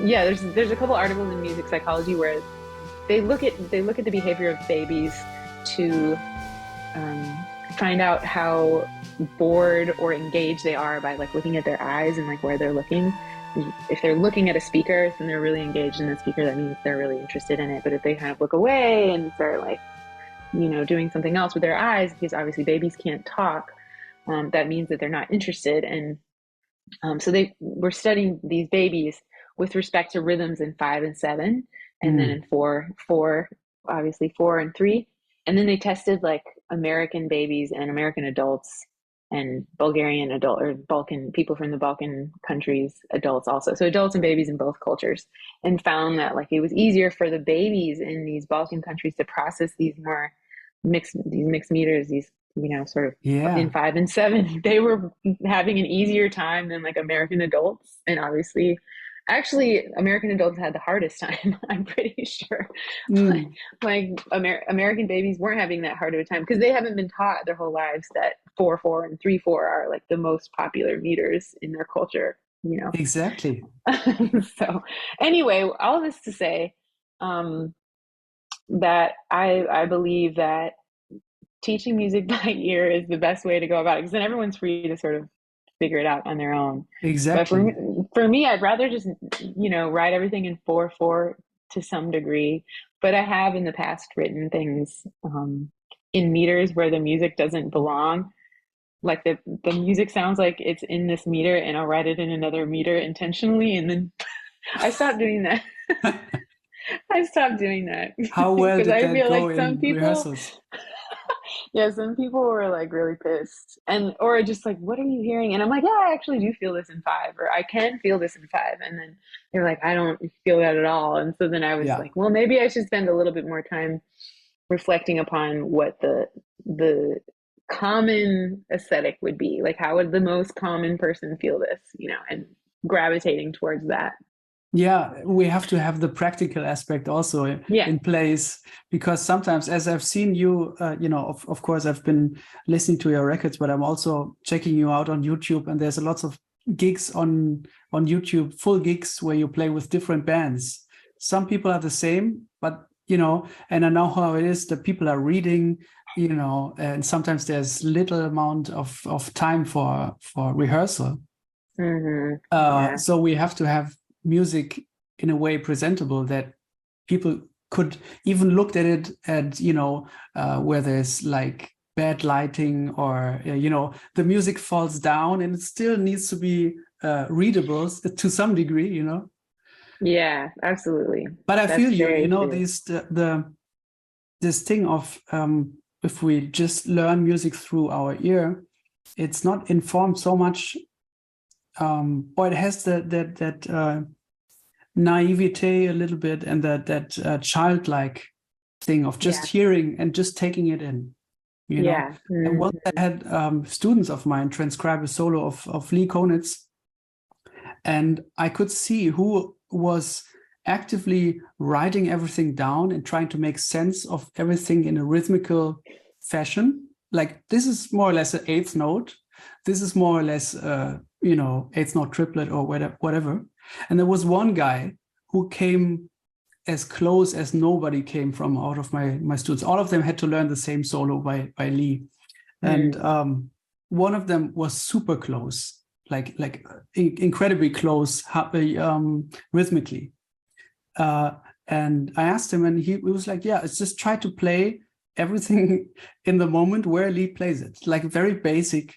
yeah, there's a couple articles in music psychology where they look at the behavior of babies to find out how bored or engaged they are by like looking at their eyes and like where they're looking. If they're looking at a speaker, then they're really engaged in the speaker. That means they're really interested in it. But if they kind of look away and start like, doing something else with their eyes, because obviously babies can't talk, that means that they're not interested. And so they were studying these babies with respect to rhythms in 5 and 7, and then Mm. in four, obviously 4 and 3, and then they tested like American babies and American adults and Bulgarian adult or Balkan people from the Balkan countries, adults also. So adults and babies in both cultures, and found that like it was easier for the babies in these Balkan countries to process these mixed meters, these sort of in Yeah, 5 and 7. They were having an easier time than like American adults. And obviously, actually, American adults had the hardest time, I'm pretty sure. like, mm, American babies weren't having that hard of a time because they haven't been taught their whole lives that 4/4 and 3/4 are like the most popular meters in their culture. exactly. So anyway, all this to say, um, that I believe that teaching music by ear is the best way to go about it, because then everyone's free to sort of figure it out on their own. But for Exactly. me, for me, I'd rather just write everything in 4/4 to some degree. But I have in the past written things in meters where the music doesn't belong. Like the music sounds like it's in this meter, and I'll write it in another meter intentionally, and then I stopped doing that. I stopped doing that How well because did I that feel go like some in people rehearsals? yeah, some people were like really pissed, and or just like, what are you hearing? And I'm like, yeah, I actually do feel this in 5, or I can feel this in 5. And then they're like, I don't feel that at all. And so then I was Yeah. like, well, maybe I should spend a little bit more time reflecting upon what the common aesthetic would be. Like, how would the most common person feel this, and gravitating towards that. Yeah, we have to have the practical aspect also Yeah. in place, because sometimes, as I've seen you, of course, I've been listening to your records, but I'm also checking you out on YouTube, and there's lots of gigs on YouTube, full gigs where you play with different bands. Some people are the same, but and I know how it is. The people are reading, and sometimes there's little amount of time for rehearsal. Yeah. So we have to have music in a way presentable that people could even look at it at, where there's like bad lighting, or, the music falls down and it still needs to be readable to some degree. Yeah, absolutely. But I feel That's you, very true. this thing of, if we just learn music through our ear, it's not informed so much, or it has that naivete a little bit, and that childlike thing of just Yeah. hearing and just taking it in. Yeah. And once I had students of mine transcribe a solo of Lee Konitz, and I could see who was actively writing everything down and trying to make sense of everything in a rhythmical fashion. Like, this is more or less an eighth note. This is more or less, eighth note triplet or whatever. And there was one guy who came as close as nobody came from out of my students. All of them had to learn the same solo by Lee. And one of them was super close, like incredibly close, rhythmically. And I asked him, and he was like, yeah, it's just try to play everything in the moment where Lee plays it. Like very basic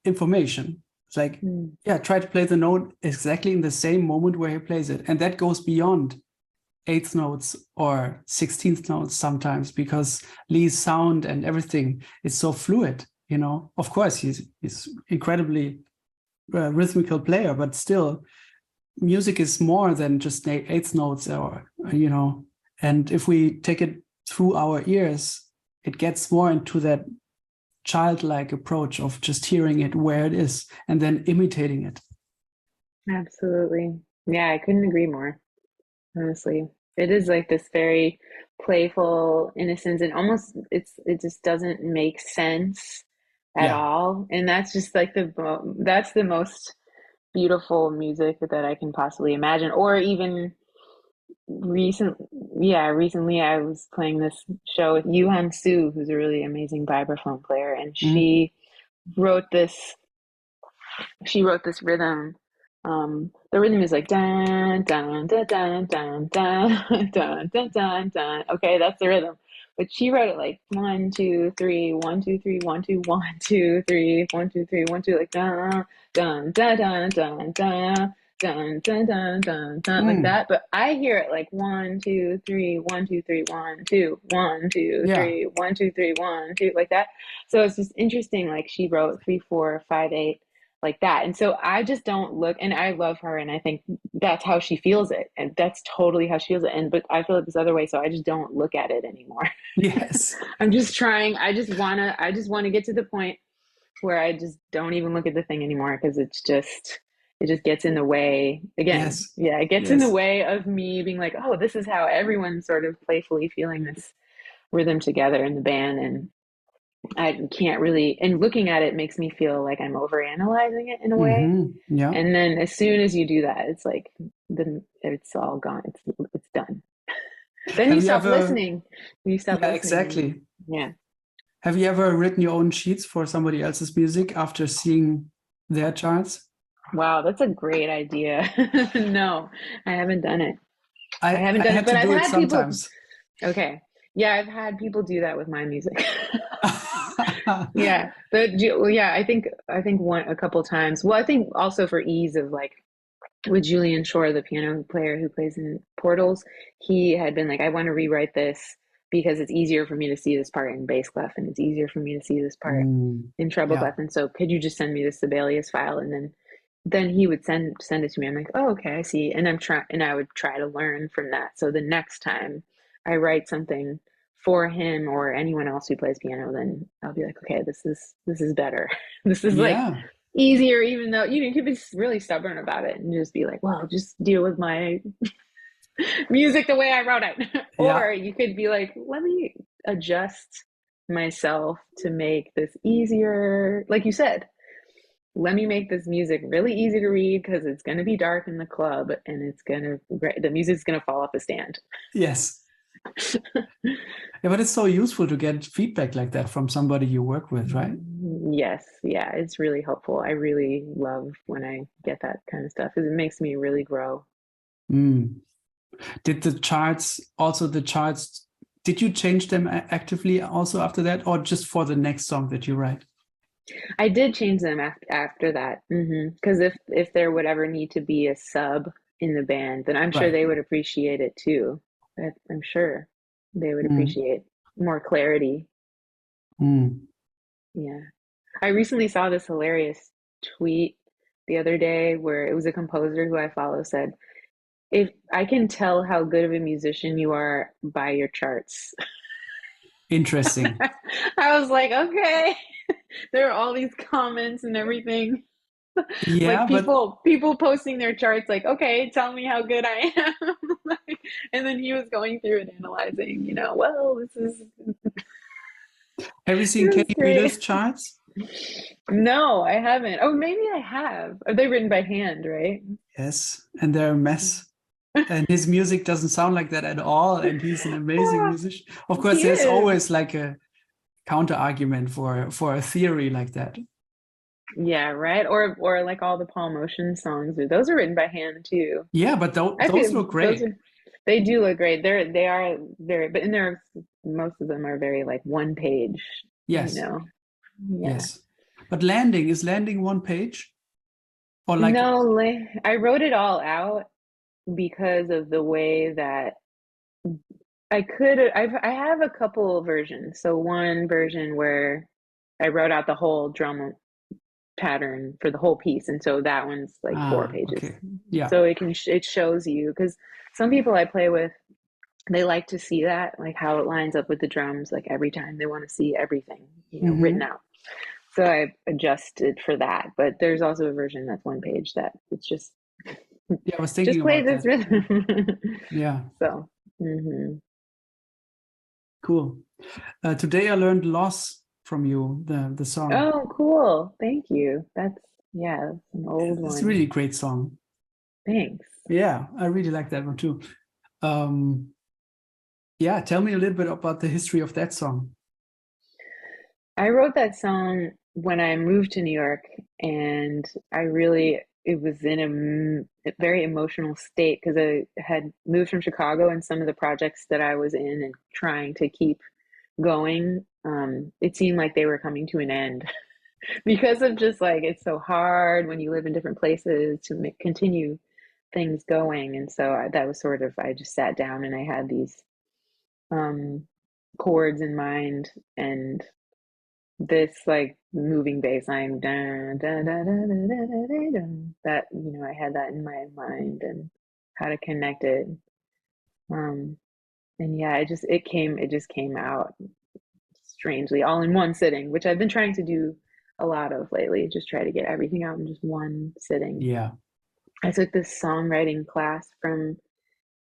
information. It's like, yeah, try to play the note exactly in the same moment where he plays it. And that goes beyond eighth notes or 16th notes sometimes, because Lee's sound and everything is so fluid. Of course, he's incredibly rhythmical player, but still, music is more than just eighth notes, or and if we take it through our ears, it gets more into that childlike approach of just hearing it where it is and then imitating it. Absolutely. Yeah, I couldn't agree more, honestly. It is like this very playful innocence, and almost it just doesn't make sense at Yeah. all. And that's just like that's the most beautiful music that I can possibly imagine. Or even recent, yeah, recently I was playing this show with Yuhan Su, who's a really amazing vibraphone player, and Mm. wrote this she wrote this rhythm. The rhythm is like dun dun dun dun dun dun dun dun dun dun. Okay, that's the rhythm. But she wrote it like 1 2 3 1 2 3 1 2 1 2 3 1 2 3 1 2, like dun dun dun dun dun dun dun dun dun dun dun, like Mm. that. But I hear it like 1 2 3 1 2 3 1 2 1 2 Yeah. 3 1 2 3 1 2, like that. So it's just interesting. Like she wrote 3 4 5 8, like that. And so I just don't look, and I love her, and I think that's how she feels it. And that's totally how she feels it. But I feel it this other way. So I just don't look at it anymore. Yes. I'm just trying. I just want to get to the point where I just don't even look at the thing anymore, because it just gets in the way again. Yes. Yeah. It gets in the Yes. way of me being like, oh, this is how everyone's sort of playfully feeling this rhythm together in the band. And I can't really, and looking at it makes me feel like I'm overanalyzing it in a way. Yeah. And then as soon as you do that, it's like then it's all gone. It's done. Then you Have you stop ever, listening. You stop yeah, listening, and exactly. yeah. Have you ever written your own sheets for somebody else's music after seeing their charts? Wow, that's a great idea. No, I haven't done it. I haven't I done it, had but to I've do it had people. sometimes. Okay, yeah, I've had people do that with my music. Yeah, well, yeah, I think one a couple times. Well, I think also for ease of like with Julian Shore, the piano player who plays in Portals, he had been like, I want to rewrite this because it's easier for me to see this part in bass clef, and it's easier for me to see this part Mm, in treble yeah. clef. And so could you just send me the Sibelius file? And then he would send it to me. I'm like, oh, okay, I see. And I would try to learn from that. So the next time I write something for him or anyone else who plays piano, then I'll be like, okay, this is better. This is like Yeah. easier, even though you can be really stubborn about it and just be like, well, just deal with my music the way I wrote it. Yeah. Or you could be like, let me adjust myself to make this easier. Like you said, let me make this music really easy to read because it's going to be dark in the club, and the music's going to fall off the stand. Yes. Yeah, but it's so useful to get feedback like that from somebody you work with, right? Yes, yeah, it's really helpful. I really love when I get that kind of stuff because it makes me really grow. Mm. Did the charts, did you change them actively also after that, or just for the next song that you write? I did change them after that, because if there would ever need to be a sub in the band, then I'm sure Right. they would appreciate it too. I'm sure they would Mm. appreciate more clarity. Mm. Yeah. I recently saw this hilarious tweet the other day where it was a composer who I follow said, if I can tell how good of a musician you are by your charts. Interesting. I was like, okay. There are all these comments and everything. Yeah, Like but people posting their charts like, okay, tell me how good I am. Like, and then he was going through and analyzing, well, this is have you it seen was Kenny great. Wheeler's charts? No, I haven't. Oh, maybe I have. Are they written by hand, right? Yes, and they're a mess. And his music doesn't sound like that at all. And he's an amazing Ah, musician. Of course, he there's is. always like a counter argument for a theory like that. Yeah, right. Or like all the Paul Motion songs, those are written by hand too. Yeah, but I those feel look those great. are they do look great. They are very, but and they're most of them are very like one page, you Yes, know. Yeah. yes. But is landing one page? Or like, No, I wrote it all out because of the way that I have a couple of versions. So one version where I wrote out the whole drum pattern for the whole piece, and so that one's like 4 pages. okay. Yeah. So it shows you, because some people I play with, they like to see that, like how it lines up with the drums, like every time they want to see everything, written Hmm. out. So I adjusted for that. But there's also a version that's 1 page that it's Yeah, I was just thinking play about this that. rhythm. Yeah, So, hmm cool. Today I learned Loss from you, the song. oh, cool. Thank you. Yeah, it's an old It's really one. a great song. Thanks. Yeah, I really like that one too. Um, yeah, tell me a little bit about the history of that song. I wrote that song when I moved to New York, and it was in a very emotional state because I had moved from Chicago, and some of the projects that I was in and trying to keep going, it seemed like they were coming to an end because of just like it's so hard when you live in different places to continue things going. And so that was sort of, I just sat down and I had these um, chords in mind and this like moving bass line dun, dun, dun, dun, dun, dun, dun, dun, dun, that I had that in my mind and how to connect it. Um, and yeah, it just came out strangely all in one sitting, which I've been trying to do a lot of lately, just try to get everything out in just one sitting. Yeah. I took this songwriting class from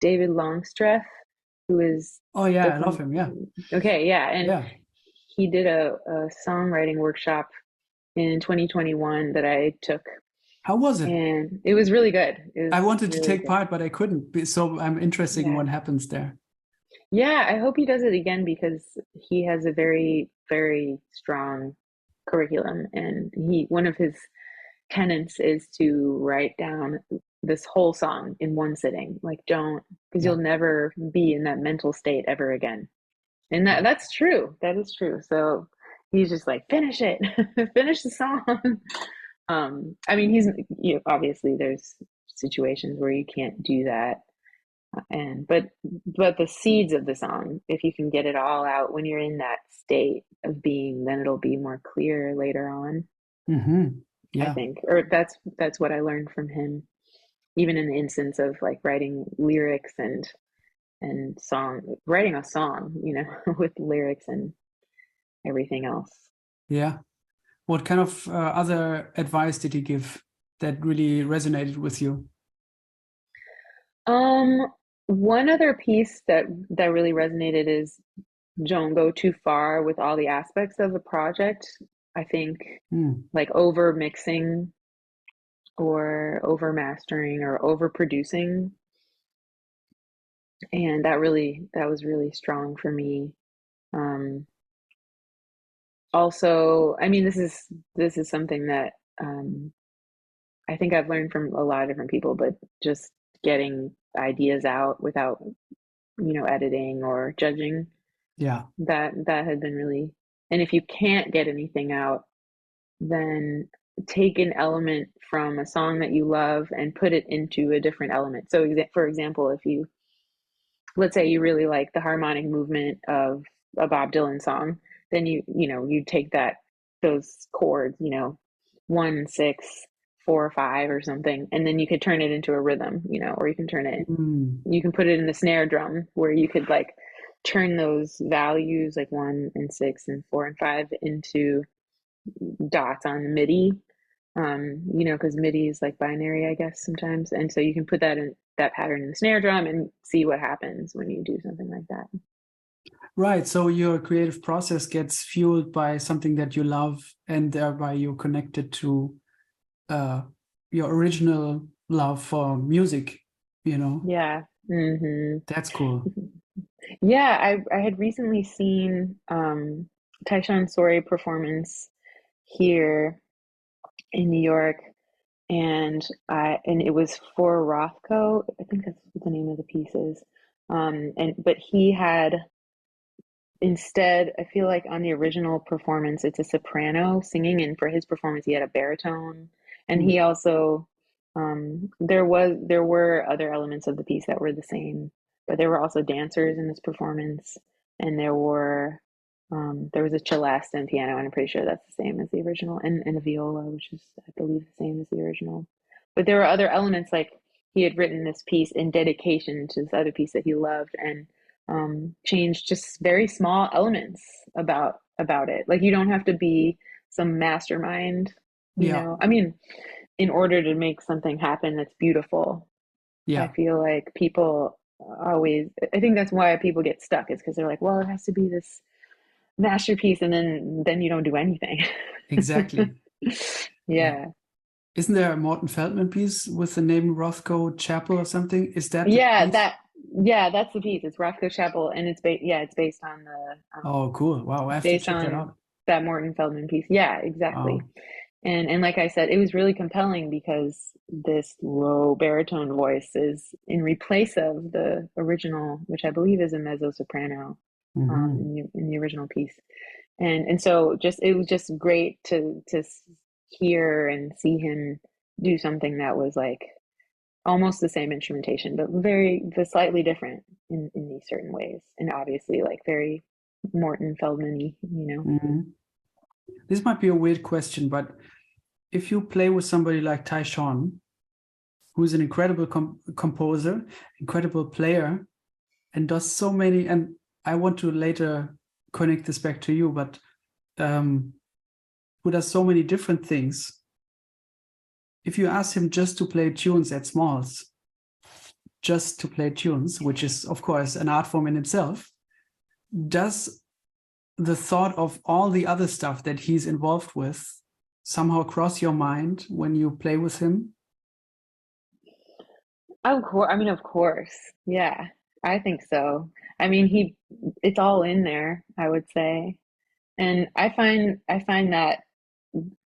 David Longstreth, who is Oh yeah, the I love him. Yeah. okay, yeah, and Yeah. he did a songwriting workshop in 2021 that I took, How was it? and it was really good. It I was wanted to really take good. part, but I couldn't. So I'm interested in Yeah. what happens there. Yeah, I hope he does it again because he has a very, very strong curriculum, and he one of his tenets is to write down this whole song in one sitting. Like don't because Yeah. you'll never be in that mental state ever again. And Yeah. that's true. That is true. So he's just like, finish it, finish the song. I mean, obviously there's situations where you can't do that, and but the seeds of the song, if you can get it all out when you're in that state of being, then it'll be more clear later on. I Yeah. think, or that's what I learned from him. Even in the instance of like writing lyrics and writing a song, with lyrics and everything else. Yeah. What kind of other advice did he give that really resonated with you? Um, One other piece that really resonated is don't go too far with all the aspects of the project. I think Hmm. like over mixing or over mastering or over producing, and that was really strong for me. Um, Also, I mean, this is something that I think I've learned from a lot of different people, but just getting ideas out without, editing or judging, Yeah. that had been really, and if you can't get anything out, then take an element from a song that you love and put it into a different element. So, for example, if you let's say you really like the harmonic movement of a Bob Dylan song, then you take those chords, 1, 6, 4, 5 or something, and then you could turn it into a rhythm, or Hmm. you can put it in the snare drum where you could like turn those values like 1 and 6 and 4 and 5 into dots on MIDI, because MIDI is like binary, I guess, sometimes. And so you can put that pattern in the snare drum and see what happens when you do something like that. Right. So your creative process gets fueled by something that you love, and thereby you're connected to uh, your original love for music, you know? Yeah. That's cool. Yeah, I had recently seen Tyshawn Sorey performance here in New York, and it was for Rothko. I think that's what the name of the piece is. And but he had instead, I feel like on the original performance, it's a soprano singing, and for his performance, he had a baritone, and Hmm. he also there were other elements of the piece that were the same, but there were also dancers in this performance, and there was a celeste and piano, and I'm pretty sure that's the same as the original, and a viola, which is I believe the same as the original. But there were other elements like he had written this piece in dedication to this other piece that he loved, and change just very small elements about it. Like you don't have to be some mastermind, Yeah. I mean, in order to make something happen that's beautiful. I Yeah. feel like people always, I think that's why people get stuck is because they're like, well, it has to be this masterpiece, and then you don't do anything. Exactly. Yeah. Yeah. Isn't there a Morton Feldman piece with the name Rothko Chapel or something? Is that the Yeah, piece? that's the piece. It's Rothko Chapel, and it's based on Oh, cool. Wow, I have to based check that on out. that Morton Feldman piece. Yeah, exactly. Wow. And like I said, it was really compelling because this low baritone voice is in replace of the original, which I believe is a mezzo soprano, Hmm. in the original piece. And so just it was just great to hear and see him do something that was like almost the same instrumentation, but slightly different in these certain ways, and obviously like very Morton Feldman-y, you know. Hmm. This might be a weird question, but if you play with somebody like Tyshawn, who's an incredible composer, incredible player, and does so many, and I want to later connect this back to you, but um, who does so many different things. If you ask him just to play tunes at Smalls, just to play tunes, which is, of course, an art form in itself, does the thought of all the other stuff that he's involved with somehow cross your mind when you play with him? Of course, I mean, of course, yeah, I think so. I mean, it's all in there, I would say, and I find that,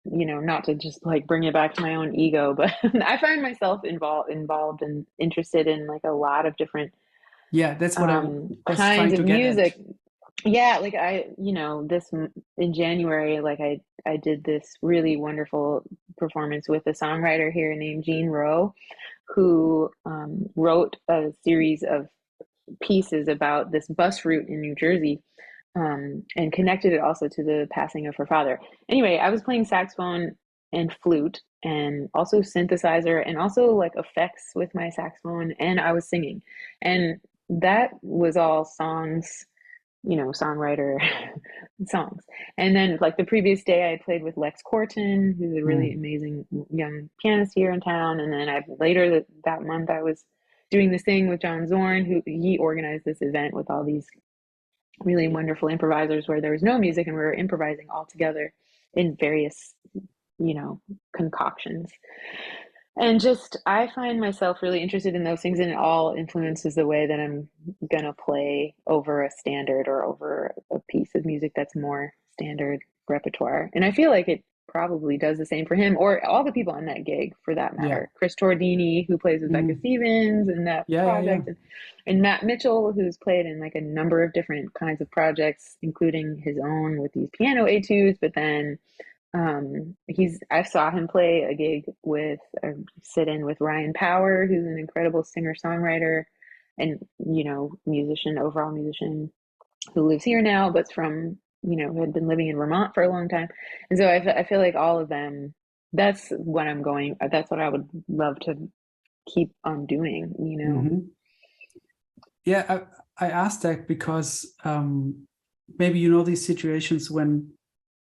not to just like bring it back to my own ego, but I find myself involved and interested in like a lot of different Yeah, that's what I was kinds trying of to get at. music. Yeah, like in January, like I did this really wonderful performance with a songwriter here named Jean Rowe, who wrote a series of pieces about this bus route in New Jersey, and connected it also to the passing of her father. Anyway, I was playing saxophone and flute and also synthesizer and also like effects with my saxophone, and I was singing. And that was all songs, songwriter songs. And then like the previous day I played with Lex Corton, who's a really Mm. amazing young pianist here in town. And then later that month I was doing this thing with John Zorn, who he organized this event with all these really wonderful improvisers where there was no music and we were improvising all together in various, concoctions. And just, I find myself really interested in those things, and it all influences the way that I'm gonna play over a standard or over a piece of music that's more standard repertoire. And I feel like it probably does the same for him or all the people on that gig for that Yeah. matter. Chris Tordini, who plays with Becca Mm. Stevens and that Yeah, yeah, yeah. project, and Matt Mitchell, who's played in like a number of different kinds of projects, including his own with these piano etudes, but then I saw him play a gig with a sit-in with Ryan Power, who's an incredible singer-songwriter and, musician, overall musician who lives here now, but's from, who had been living in Vermont for a long time. And so I feel like all of them, that's what I would love to keep on doing, Hmm. Yeah, I asked that because maybe you know these situations when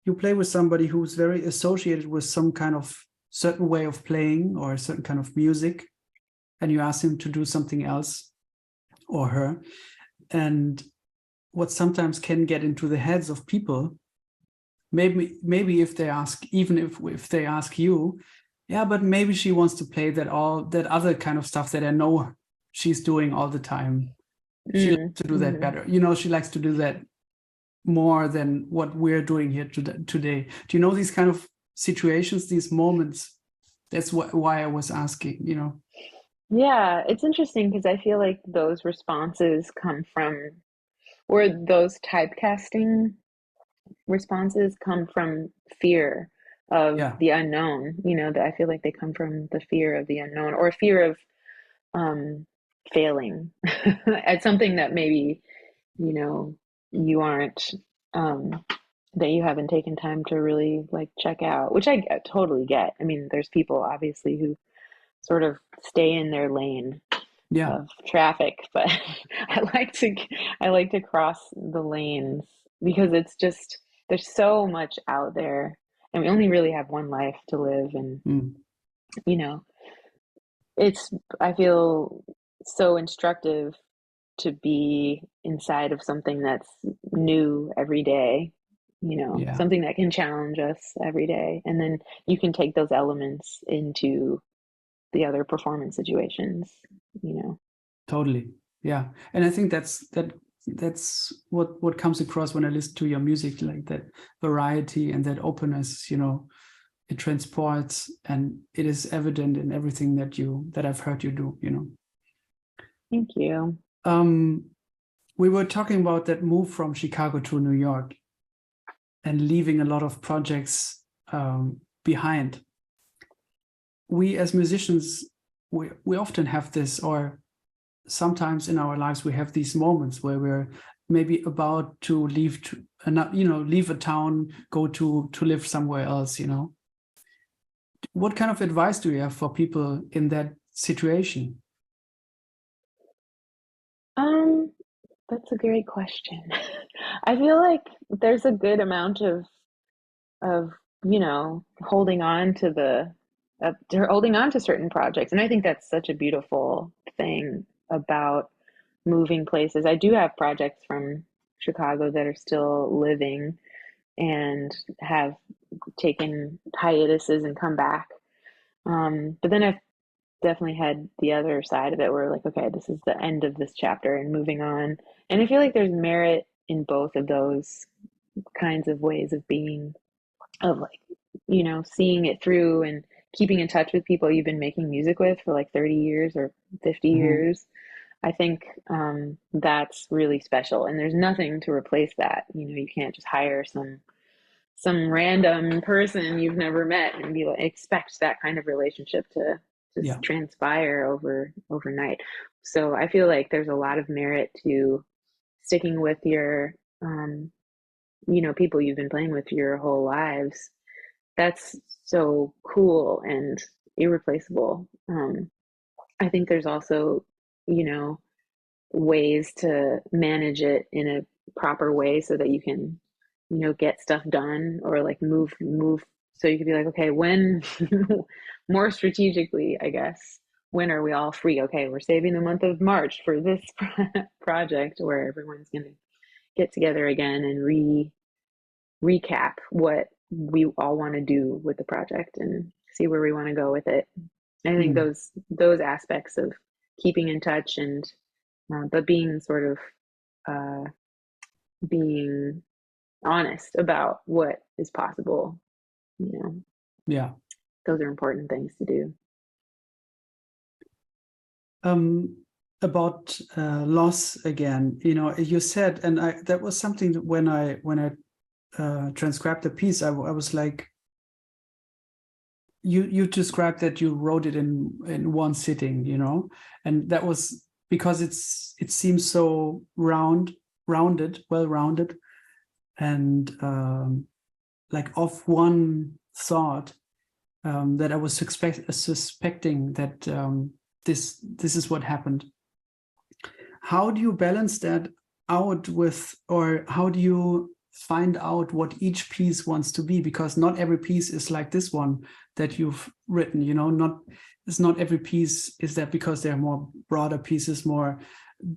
you play with somebody who's very associated with some kind of certain way of playing or a certain kind of music, and you ask him to do something else or her. And what sometimes can get into the heads of people, maybe if they ask, even if they ask you, yeah, but maybe she wants to play that other kind of stuff that I know she's doing all the time. She likes Mm, to do that hmm. better. She likes to do that more than what we're doing here today. Do you know these kind of situations, these moments? That's why I was asking. Yeah, it's interesting because I feel like those responses come from, or those typecasting responses come from fear of Yeah. the unknown, that I feel like they come from the fear of the unknown or fear of um, failing at something that maybe, you know, you aren't, um, that you haven't taken time to really like check out, which totally get. I mean, there's people obviously who sort of stay in their lane Yeah. of traffic, but I like to I like to cross the lanes because it's just there's so much out there and we only really have one life to live, and Mm. you know it's I feel so instructive to be inside of something that's new every day, Yeah, something that can challenge us every day. And then you can take those elements into the other performance situations. totally. Yeah. And I think that's what comes across when I listen to your music, like that variety and that openness, it transports, and it is evident in everything that I've heard you do. Thank you. We were talking about that move from Chicago to New York and leaving a lot of projects behind. We as musicians, we often have this, or sometimes in our lives we have these moments where we're maybe about to leave leave a town, go to live somewhere else. What kind of advice do you have for people in that situation? That's a great question. I feel like there's a good amount of holding on to holding on to certain projects, and I think that's such a beautiful thing about moving places. I do have projects from Chicago that are still living and have taken hiatuses and come back. But then I've definitely had the other side of it where, like, okay, this is the end of this chapter and moving on. And I feel like there's merit in both of those kinds of ways of being, of like, seeing it through and keeping in touch with people you've been making music with for like 30 years or 50 Mhm. years. I think that's really special, and there's nothing to replace that. You can't just hire some random person you've never met and be like, expect that kind of relationship to just Yeah. transpire overnight. So I feel like there's a lot of merit to sticking with your people you've been playing with your whole lives. That's so cool and irreplaceable. I think there's also, you know, ways to manage it in a proper way so that you can, get stuff done, or like move so you can be like, okay, when more strategically, I guess, when are we all free? Okay, we're saving the month of March for this project where everyone's going to get together again and recap what we all want to do with the project and see where we want to go with it. I think Mm. those aspects of keeping in touch and but being sort of uh, being honest about what is possible, you know, Yeah. those are important things to do. About loss again, you said, and that was something that when I transcribed the piece, I was like, you described that you wrote it in one sitting, and that was because it seems so well rounded, and like of one thought, that I was suspecting that this is what happened. How do you balance that out with, or how do you find out what each piece wants to be? Because not every piece is like this one that you've written, not every piece is that, because there are more broader pieces, more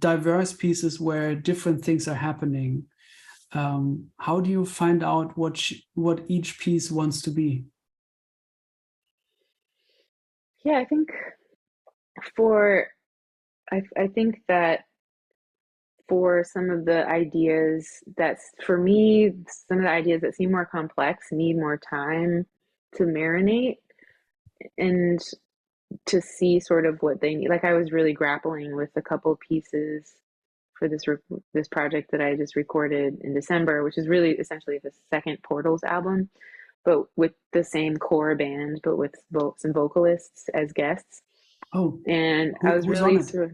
diverse pieces where different things are happening. How do you find out what each piece wants to be? Yeah, I think for I think that for some of the ideas that's for me, some of the ideas that seem more complex need more time to marinate and to see sort of what they need. Like I was really grappling with a couple pieces for this project that I just recorded in December, which is really essentially the second Portals album, but with the same core band, but with some vocalists as guests. Oh, And I was who's on really it? sort of,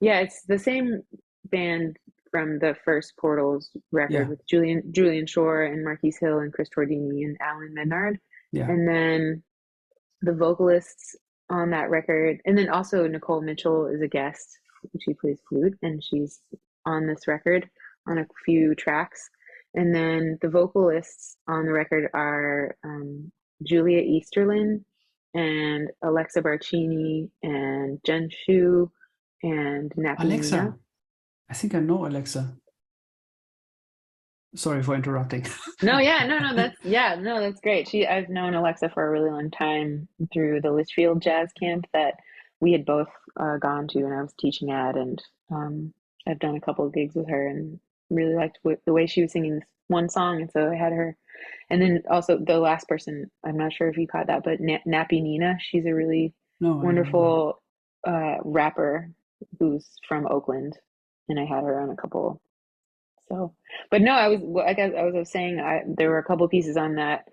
yeah, it's the same band from the first Portals record Yeah, with Julian Shore and Marquise Hill and Chris Tordini and Alan Menard. yeah. And then the vocalists on that record, and then also Nicole Mitchell is a guest. She plays flute, and she's on this record on a few tracks. And then the vocalists on the record are Julia Easterlin and Alexa Barcini and Jen Shu and Nappy Nina. Alexa. I think I know Alexa. Sorry for interrupting. No, yeah, no, that's yeah, no, that's great. I've known Alexa for a really long time through the Litchfield Jazz Camp that we had both gone to, and I was teaching at, and um, I've done a couple of gigs with her, and really liked the way she was singing this one song, and so I had her. And then also the last person, I'm not sure if you caught that, but Nappy Nina, she's a really No, I don't know. wonderful rapper who's from Oakland, and I had her on a couple. So, but no, I was like I was saying, there were a couple pieces on that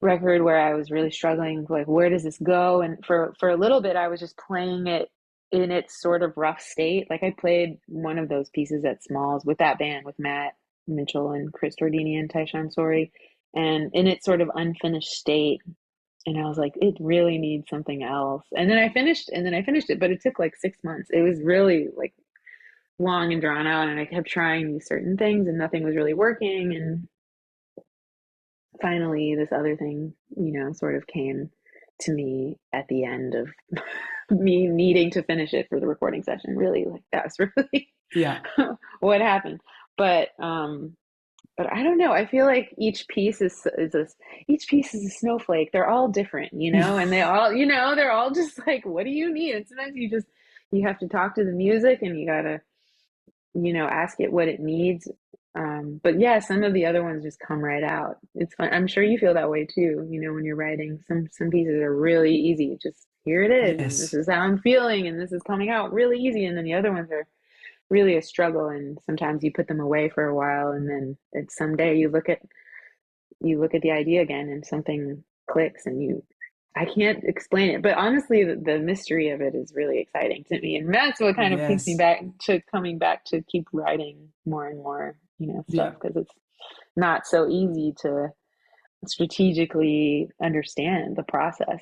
record where I was really struggling, like where does this go? And for a little bit, I was just playing it in its sort of rough state. Like I played one of those pieces at Smalls with that band with Matt Mitchell and Chris Tordini and Tyshawn Sorey, and in its sort of unfinished state. And I was like, it really needs something else. And then I finished it, but it took like 6 months. It was really like long and drawn out, and I kept trying these certain things and nothing was really working. And finally, this other thing, sort of came to me at the end of me needing to finish it for the recording session. Really, like that's really Yeah. what happened. But I don't know. I feel like each piece is a snowflake. They're all different, and they all, they're all just like, what do you need? And sometimes you have to talk to the music and you gotta, ask it what it needs. But yeah, some of the other ones just come right out. It's fun. I'm sure you feel that way too, when you're writing. Some pieces are really easy. Just here it is, and this Yes. is how I'm feeling, and this is coming out really easy. And then the other ones are really a struggle, and sometimes you put them away for a while, and then it's someday you look at the idea again, and something clicks, and I can't explain it, but honestly, the mystery of it is really exciting to me, and that's what kind of keeps me Yes. back to coming back to keep writing more and more, stuff, Yeah. because it's not so easy to strategically understand the process.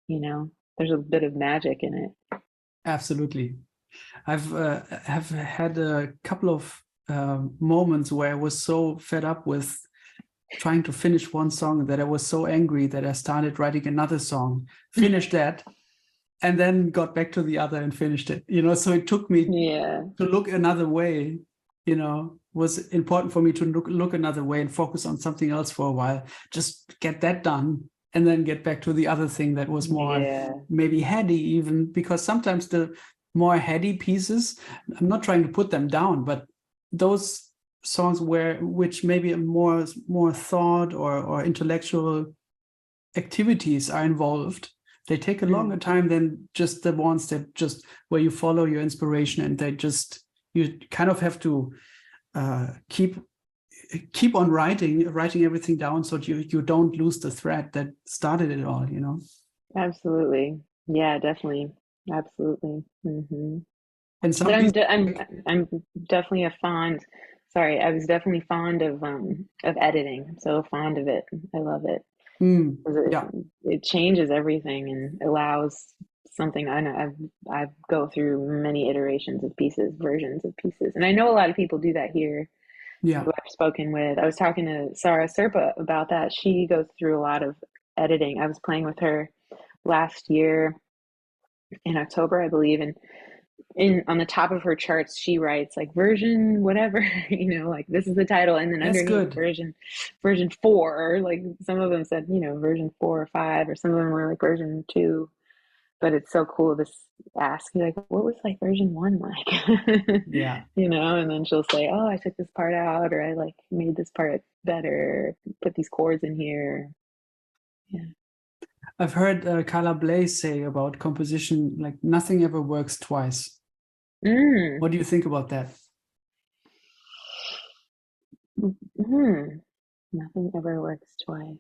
There's a bit of magic in it. Absolutely. I've have had a couple of moments where I was so fed up with trying to finish one song that I was so angry that I started writing another song, finished that, and then got back to the other and finished it. So it took me Yeah, to look another way. Was important for me to look another way and focus on something else for a while. Just get that done and then get back to the other thing that was more yeah, maybe heady, even because sometimes the more heady pieces, I'm not trying to put them down, but those songs which maybe more thought or intellectual activities are involved, they take a longer time than just the ones that just where you follow your inspiration and you kind of have to keep on writing everything down so you don't lose the thread that started it all. absolutely. Yeah, definitely, absolutely. And some But pieces, I'm definitely a fond. Sorry, I was definitely fond of editing. I'm so fond of it. I love it. 'Cause yeah, it changes everything and allows something. I know I've go through many iterations of pieces, versions of pieces, and I know a lot of people do that here yeah, who I've spoken with. I was talking to Sarah Serpa about that. She goes through a lot of editing. I was playing with her last year in October, I believe, and in on the top of her charts she writes like version whatever, like this is the title, and then that's underneath good. version 4, like some of them said, version 4 or 5, or some of them were like version 2. But it's so cool to ask you like, what was like version 1 like? Yeah, And then she'll say, oh, I took this part out, or I like made this part better, put these chords in here. Yeah. I've heard Carla Blaze say about composition, like nothing ever works twice. mm. What do you think about that? Hmm. Nothing ever works twice.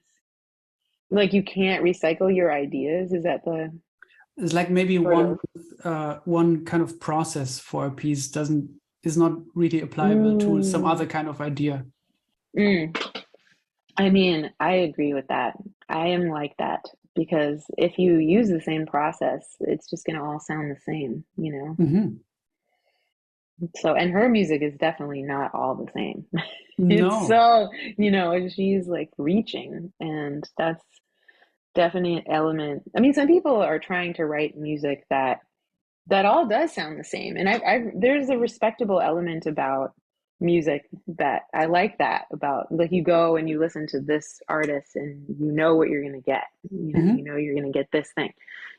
Like you can't recycle your ideas? Is that the It's like maybe sort one of? one kind of process for a piece is not really applicable to some other Mm, kind of idea. mm. I mean, I agree with that. I am like that because if you use the same process, it's just gonna all sound the same. Hmm. So, and her music is definitely not all the same. It's No. so, she's like reaching, and that's definitely an element. I mean, some people are trying to write music that all does sound the same, and there's a respectable element about music that I like that about, like, you go and you listen to this artist and you know what you're gonna get. You Hmm. know you're gonna get this thing.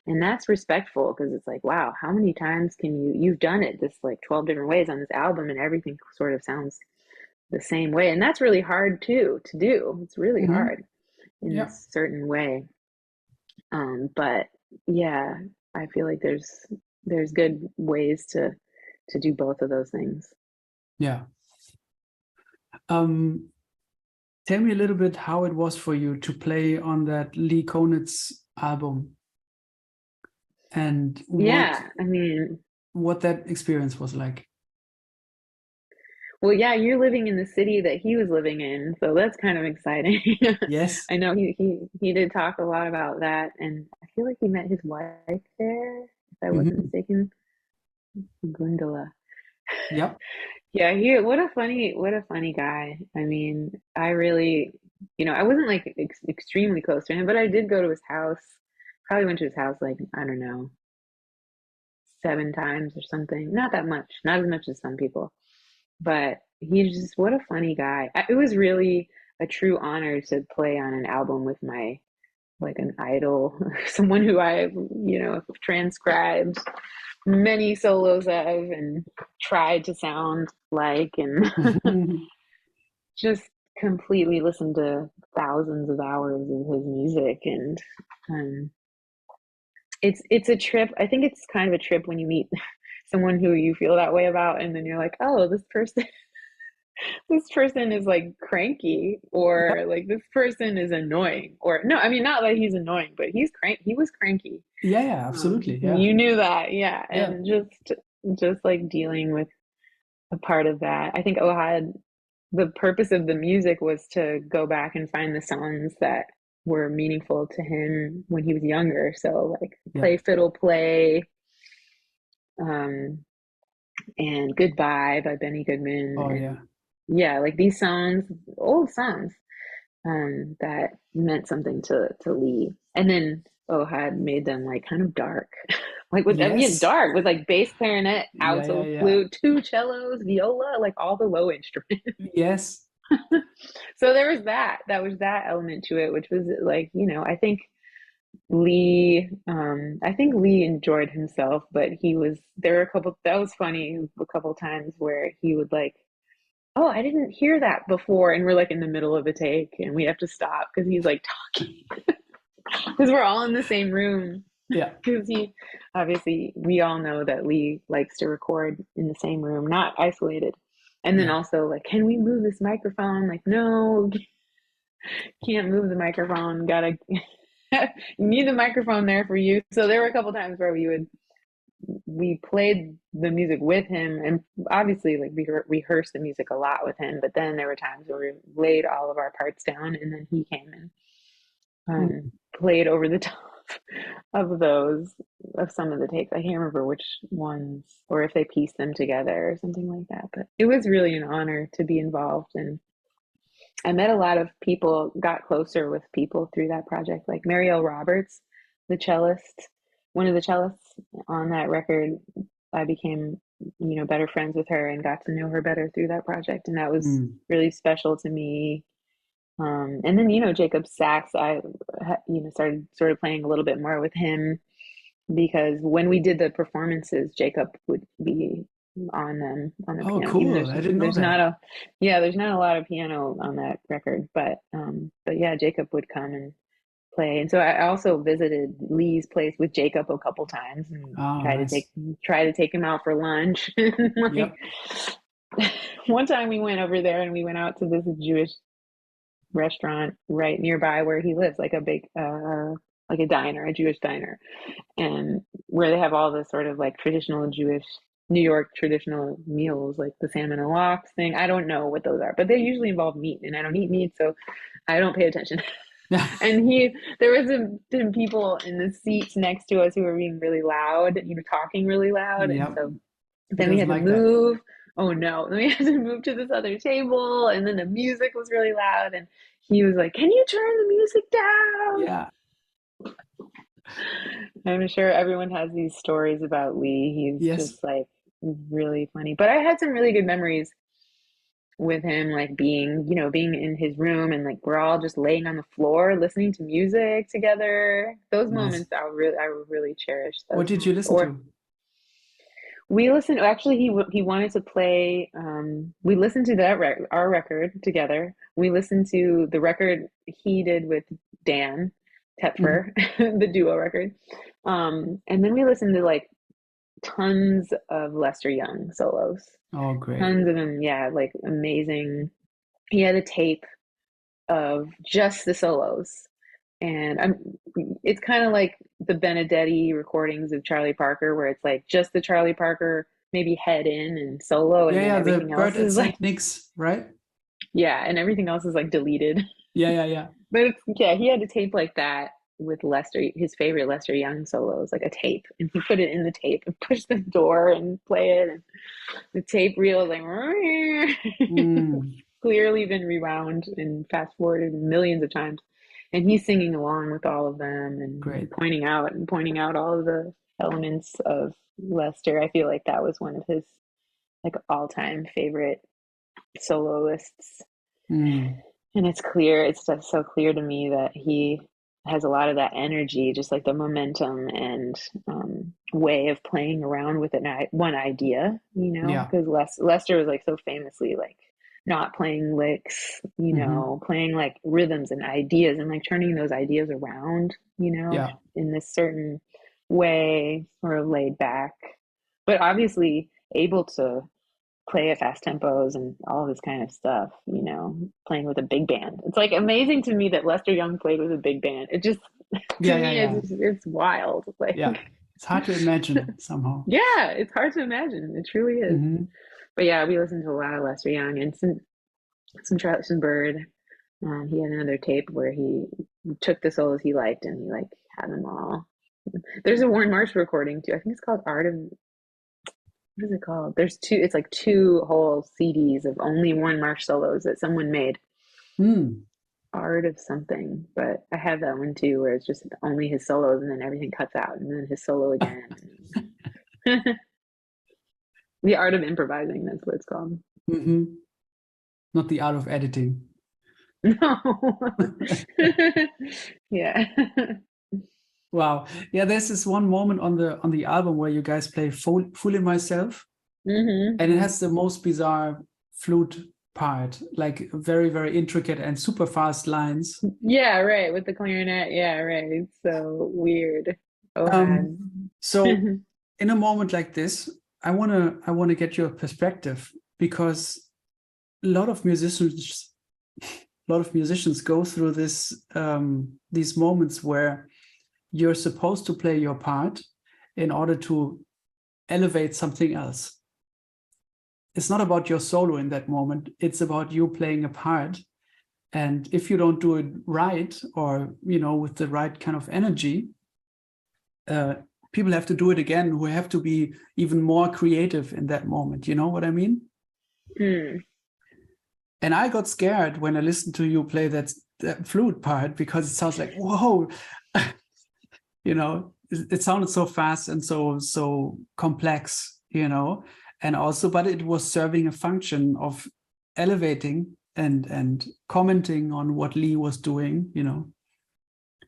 And that's respectful because it's like, wow, how many times can you've done it this like 12 different ways on this album and everything sort of sounds the same way. And that's really hard too to do. It's really Hmm. hard in Yeah. this certain way. But yeah, I feel like there's good ways to do both of those things. Yeah. Um, Tell me a little bit how it was for you to play on that Lee Konitz album and Yeah, I mean, what that experience was like. well, yeah, you're living in the city that he was living in, so that's kind of exciting. Yes. I know he did talk a lot about that, and I feel like he met his wife there, if I wasn't Hmm. mistaken, Gundala. Yep. Yeah, he what a funny guy. I mean, I really, I wasn't like extremely close to him, but I did go to his house. Probably went to his house like, I don't know, 7 times or something. Not that much, not as much as some people. But he's just what a funny guy. It was really a true honor to play on an album with my like an idol, someone who I've, transcribed many solos of and tried to sound like and just completely listened to thousands of hours of his music and um, it's a trip. I think it's kind of a trip when you meet someone who you feel that way about and then you're like, oh, this person is like cranky Yep. or like this person is annoying or no, I mean not that he's annoying, but he was cranky. Yeah, yeah, absolutely. Yeah. You knew that, yeah, Yeah. and just like dealing with a part of that. I think Ohad, the purpose of the music was to go back and find the songs that were meaningful to him when he was younger. So like Yeah. Play Fiddle Play, um, and Goodbye by Benny Goodman, Oh, and yeah. yeah, like these songs, old songs, that meant something to Lee. And then Ohad made them like kind of dark. Like with I mean Yes. dark with like bass clarinet, Yeah, yeah, alto yeah. flute, two cellos, viola, like all the low instruments. Yes. So there was that element to it, which was like, I think Lee enjoyed himself, but there were a couple, that was funny, a couple times where he would like, oh, I didn't hear that before. And we're like in the middle of a take and we have to stop because he's like talking because we're all in the same room. Yeah. Because obviously, we all know that Lee likes to record in the same room, not isolated. And then Yeah. also, like, can we move this microphone? Like, no, can't move the microphone. Gotta, you need the microphone there for you. So there were a couple times where we played the music with him and obviously like we rehearsed the music a lot with him, but then there were times where we laid all of our parts down and then he came and Mm. played over the top of those of some of the takes. I can't remember which ones or if they pieced them together or something like that, but it was really an honor to be involved and I met a lot of people, got closer with people through that project, like Marielle Roberts, the cellist, one of the cellists on that record. I became, better friends with her and got to know her better through that project, and that was Mm. really special to me. And then, Jacob Sachs, started sort of playing a little bit more with him because when we did the performances, Jacob would be on them on the Oh, piano. Even cool. I didn't know there's not that. a there's not a lot of piano on that record, but yeah, Jacob would come and play. And so I also visited Lee's place with Jacob a couple times and Oh, nice. try to take him out for lunch. Like Yep. one time we went over there and we went out to this Jewish restaurant right nearby where he lives, like a big like a diner, a Jewish diner and where they have all the sort of like traditional Jewish New York traditional meals, like the salmon and lox thing. I don't know what those are, but they usually involve meat, and I don't eat meat, so I don't pay attention. Yeah. And there was some people in the seats next to us who were being really loud, talking really loud, and Yep. so He then we doesn't had to like that. move. Oh no, then we had to move to this other table, and then the music was really loud, and he was like, "Can you turn the music down?" Yeah. I'm sure everyone has these stories about Lee. He's Yes. just like really funny. But I had some really good memories with him, like being, being in his room and like we're all just laying on the floor listening to music together. Those Nice. moments I really cherish What those did you moments. listen Or to? we listened, actually, he wanted to play, we listened to our record together. We listened to the record he did with Dan Mhm. Tepfer, the duo record. And then we listened to like tons of Lester Young solos. Oh, great. Tons of them, yeah, like amazing. He had a tape of just the solos. And it's kind of like the Benedetti recordings of Charlie Parker, where it's like just the Charlie Parker, maybe head in and solo, and Yeah, then yeah, the everything else bird at is like, St. Nick's, right? yeah, and everything else is like deleted. Yeah, yeah, yeah. But it's, yeah, he had a tape like that with Lester, his favorite Lester Young solos, like a tape, and he put it in the tape and pushed the door and play it, and the tape reel is like Mm, clearly been rewound and fast forwarded millions of times. And he's singing along with all of them and great. pointing out all of the elements of Lester. I feel like that was one of his like all-time favorite soloists. Mm, And it's clear, it's just so clear to me that he has a lot of that energy, just like the momentum and way of playing around with one idea, yeah. because Lester was like so famously like not playing licks, Hmm. playing like rhythms and ideas and like turning those ideas around, Yeah. in this certain way, sort of laid back, but obviously able to play at fast tempos and all this kind of stuff, playing with a big band. It's like amazing to me that Lester Young played with a big band. It just, to Yeah, yeah, me, yeah. it's wild. Like, Yeah. It's hard to imagine somehow. yeah, it's hard to imagine. It truly is. Hmm. But yeah, we listened to a lot of Lester Young and some Bird. He had another tape where he took the solos he liked and he like had them all. There's a Warren Marsh recording too. I think it's called Art of, what is it called? There's two, it's like two whole CDs of only Warren Marsh solos that someone made. Mm. Art of something, but I have that one too, where it's just only his solos and then everything cuts out and then his solo again. The art of improvising, that's what it's called. Hmm. Not the art of editing. No. Yeah. Wow. Yeah, there's this one moment on the album where you guys play Fooling Myself, and it Hmm. has the most bizarre flute part, like very, very intricate and super fast lines. Yeah, right. With the clarinet. Yeah, right. It's so weird. Oh, Um, man. so in a moment like this, I wanna get your perspective, because a lot of musicians a lot of musicians go through these moments where you're supposed to play your part in order to elevate something else. It's not about your solo in that moment. It's about you playing a part. And if you don't do it right, or, with the right kind of energy, uh, people have to do it again, who have to be even more creative in that moment. You know what I mean? Mm. And I got scared when I listened to you play that flute part, because it sounds like, whoa, it sounded so fast and so complex, and also, but it was serving a function of elevating and commenting on what Lee was doing.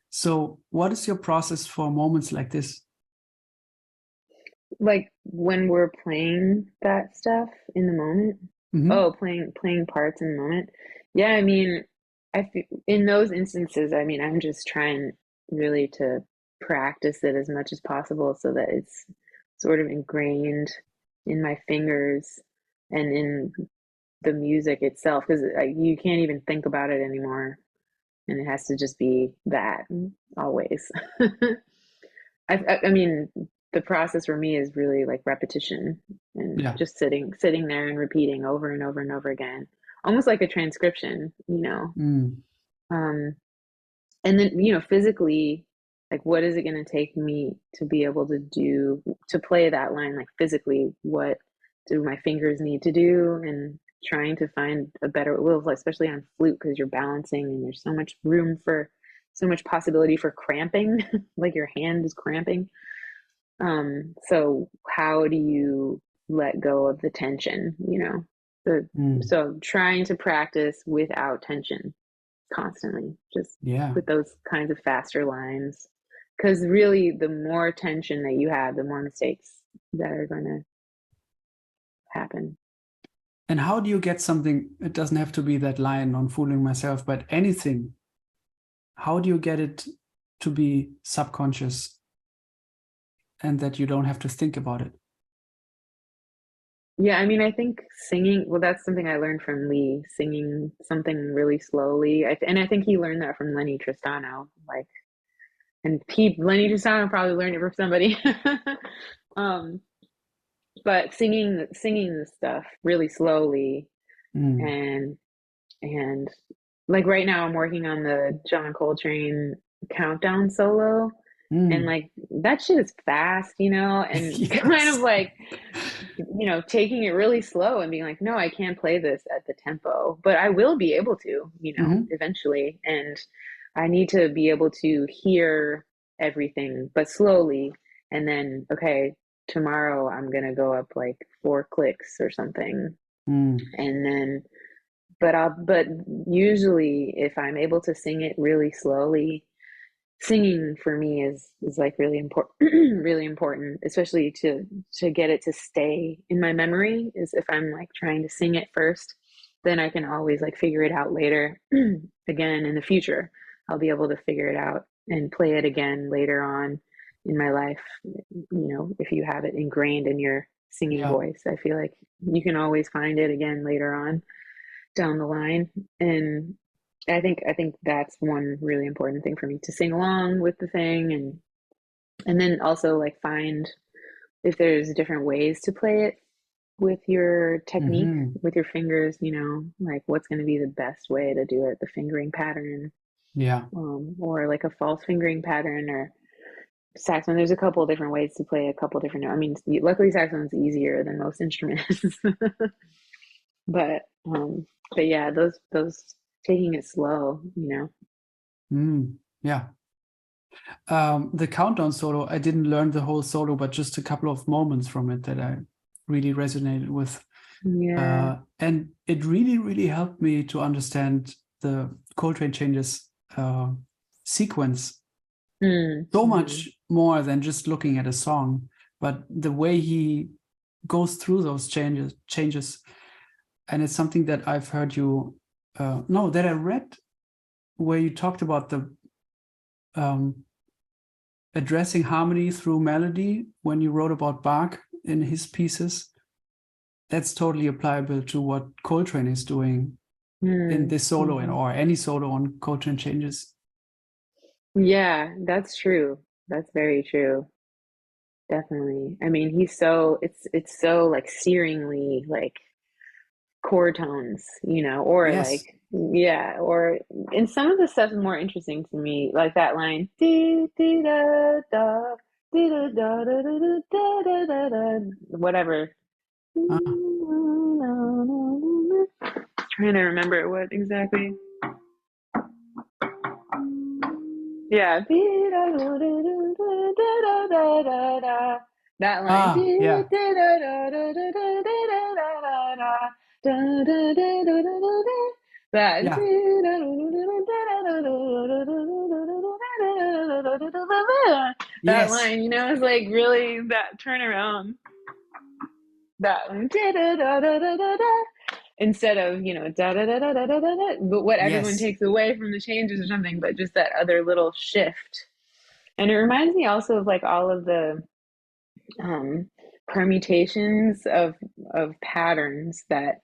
So what is your process for moments like this? Like when we're playing that stuff in the moment. Hmm. Oh, playing parts in the moment. Yeah, I mean, in those instances, I mean, I'm just trying really to practice it as much as possible so that it's sort of ingrained in my fingers and in the music itself, because you can't even think about it anymore, and it has to just be that always. I mean, the process for me is really like repetition and Yeah. just sitting there and repeating over and over and over again, almost like a transcription, Mm. Um, and then, physically, like what is it going to take me to be able to play that line? Like physically, what do my fingers need to do? And trying to find a better will, especially on flute, because you're balancing and there's so much possibility for cramping, like your hand is cramping. So how do you let go of the tension, So, Mm. so trying to practice without tension constantly, just Yeah. with those kinds of faster lines. Because really, the more tension that you have, the more mistakes that are going to happen. And how do you get something? It doesn't have to be that line on fooling myself, but anything. How do you get it to be subconscious and that you don't have to think about it? Yeah, I mean, I think singing, well, that's something I learned from Lee, singing something really slowly. And I think he learned that from Lenny Tristano. Like, and Lenny Tristano probably learned it from somebody. um, but singing the stuff really slowly, Mm. and and like right now I'm working on the John Coltrane countdown solo, and Mm. like that shit is fast, and kind of Yes. like, taking it really slow and being like, no, I can't play this at the tempo, but I will be able to, Hmm. eventually. And I need to be able to hear everything, but slowly. And then, okay, tomorrow I'm gonna go up like 4 clicks or something. Mm. And then, but usually if I'm able to sing it really slowly, singing for me is like really important, really important, especially to get it to stay in my memory. Is if I'm like trying to sing it first, then I can always like figure it out later. Again in the future, I'll be able to figure it out and play it again later on in my life. If you have it ingrained in your singing Yeah. voice, I feel like you can always find it again later on down the line. And I think that's one really important thing for me, to sing along with the thing, and then also like find if there's different ways to play it with your technique, Hmm. with your fingers, like what's going to be the best way to do it, the fingering pattern, Yeah. or like a false fingering pattern, or saxophone. There's a couple of different ways to play a couple of different. I mean, luckily saxophone's easier than most instruments, but but yeah, those taking it slow. Mm. Yeah. The countdown solo, I didn't learn the whole solo, but just a couple of moments from it that I really resonated with. Yeah. And it really, really helped me to understand the Coltrane changes sequence so Mm-hmm. much more than just looking at a song, but the way he goes through those changes. And it's something that I've heard you, no, that I read where you talked about the um, addressing harmony through melody when you wrote about Bach in his pieces. That's totally applicable to what Coltrane is doing in this solo Mm-hmm. or any solo on Coltrane changes. Yeah, that's true. That's very true. Definitely. I mean, it's so like searingly like chord tones, or like, Yes. yeah, or and some of the stuff is more interesting to me, like that line dee, dee, da, da, dee, da, da, da, da, da, da, da, da, whatever. Ah, Trying to remember what exactly. Yeah. That line. yeah. That. Yeah. That Yes. line, is like really that turnaround. That line. Instead of, da da da da da da da, but what everyone Yes. takes away from the changes or something, but just that other little shift. And it reminds me also of like all of the um, permutations of patterns that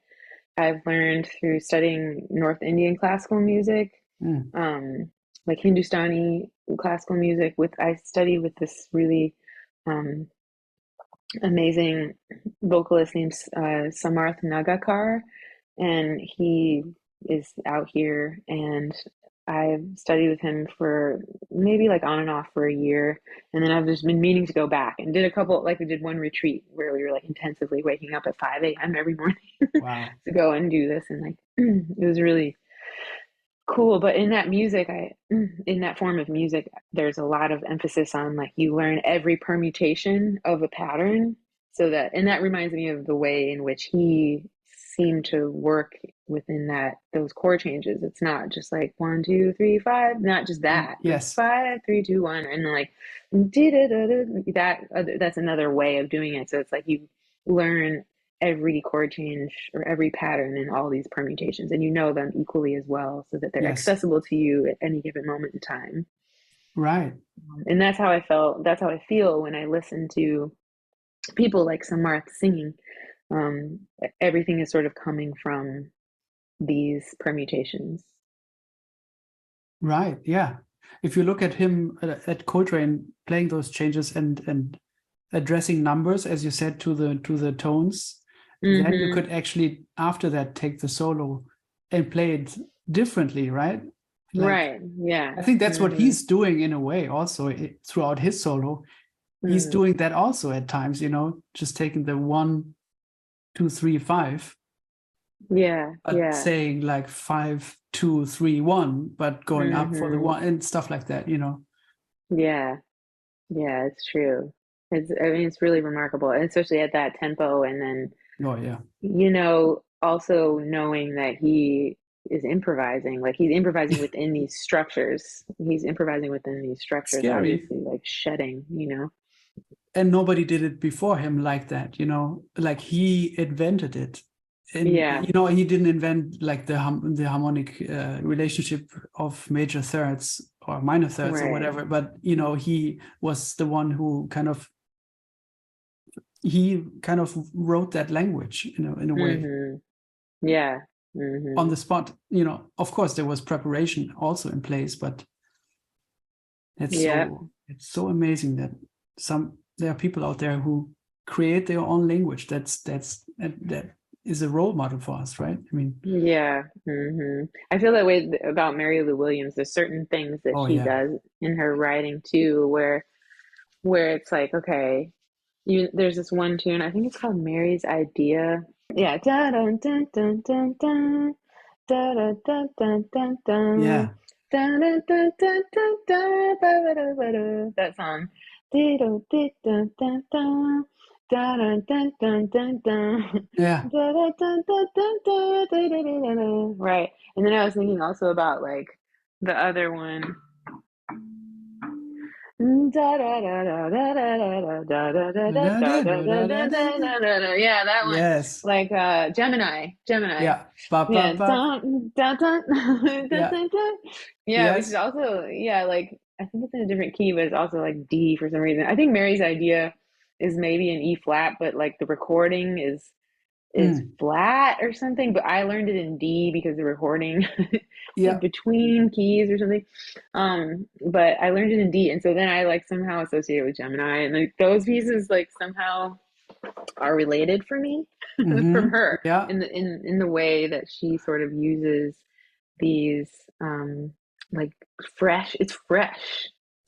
I've learned through studying North Indian classical music, Mm. um, like Hindustani classical music. I study with this really um, amazing vocalist named Samarth Nagakar, and he is out here, and I've studied with him for maybe like on and off for a year, and then I've just been meaning to go back and did a couple, like we did one retreat where we were like intensively waking up at 5 a.m. every morning Wow. to go and do this, and like it was really cool. But in that music, in that form of music, there's a lot of emphasis on like you learn every permutation of a pattern, so that, and that reminds me of the way in which he seem to work within those chord changes. It's not just like 1, 2, 3, 5, not just that, but Yes. 5, 3, 2, 1, and like that's another way of doing it. So it's like you learn every chord change or every pattern in all these permutations, and you know them equally as well, so that they're Yes. accessible to you at any given moment in time. Right. And that's how I felt. That's how I feel when I listen to people like Samarth singing. Um, Everything is sort of coming from these permutations. Right. Yeah. If you look at him at Coltrane playing those changes and addressing numbers, as you said, to the tones, then you Mm-hmm. could actually after that take the solo and play it differently, right? Like Right. Yeah. I think that's what Mm-hmm. he's doing in a way also throughout his solo. He's Mm. doing that also at times, just taking the 1, 2, 3, 5, Yeah. Yeah. saying like 5, 2, 3, 1, but going up for the Mm-hmm. one and stuff like that. Yeah. Yeah. It's true. I mean, it's really remarkable, and especially at that tempo. And then, Oh yeah. also knowing that he is improvising, like he's improvising within these structures. He's improvising within these structures, Scary. obviously, like shedding. And nobody did it before him like that. Like he invented it. And Yeah. he didn't invent like the harmonic relationship of major thirds or minor thirds or Right. whatever, but he was the one who kind of wrote that language, in a way, Mm-hmm. Yeah. on Mm-hmm. the spot. Of course there was preparation also in place, but it's Yeah. so it's so amazing that there are people out there who create their own language. That is a role model for us, right? I mean, Yeah. I feel that way about Mary Lou Williams. There's certain things that oh she yeah. does in her writing too, where it's like, okay, there's this one tune, I think it's called Mary's Idea. Yeah. Da dun dun dun dun dun. Da da da dun dun dun. Yeah. Da da da da da da ba ba da ba da. That song. Dido did dun dun dun. Da dun dun dun dun dun. Yeah. Da da dun dun dun dun da da da da da. Right. And then I was thinking also about like the other one. Da da da da da da da da da da da da da da da da da. Yeah, that one. Yes. Like Gemini. Gemini. Yeah. Ba ba Yeah. ba. Dun, dun, dun, dun, Yeah. dun, dun. Yeah, which is Yes. also, yeah, like I think it's in a different key, but it's also like D for some reason. I think Mary's Idea is maybe an E flat, but like the recording is Mm. flat or something, but I learned it in D because the recording like Yeah. between keys or something. But I learned it in D, and so then I like somehow associate it with Gemini, and like those pieces like somehow are related for me from her Yeah. in the way that she sort of uses these like it's fresh,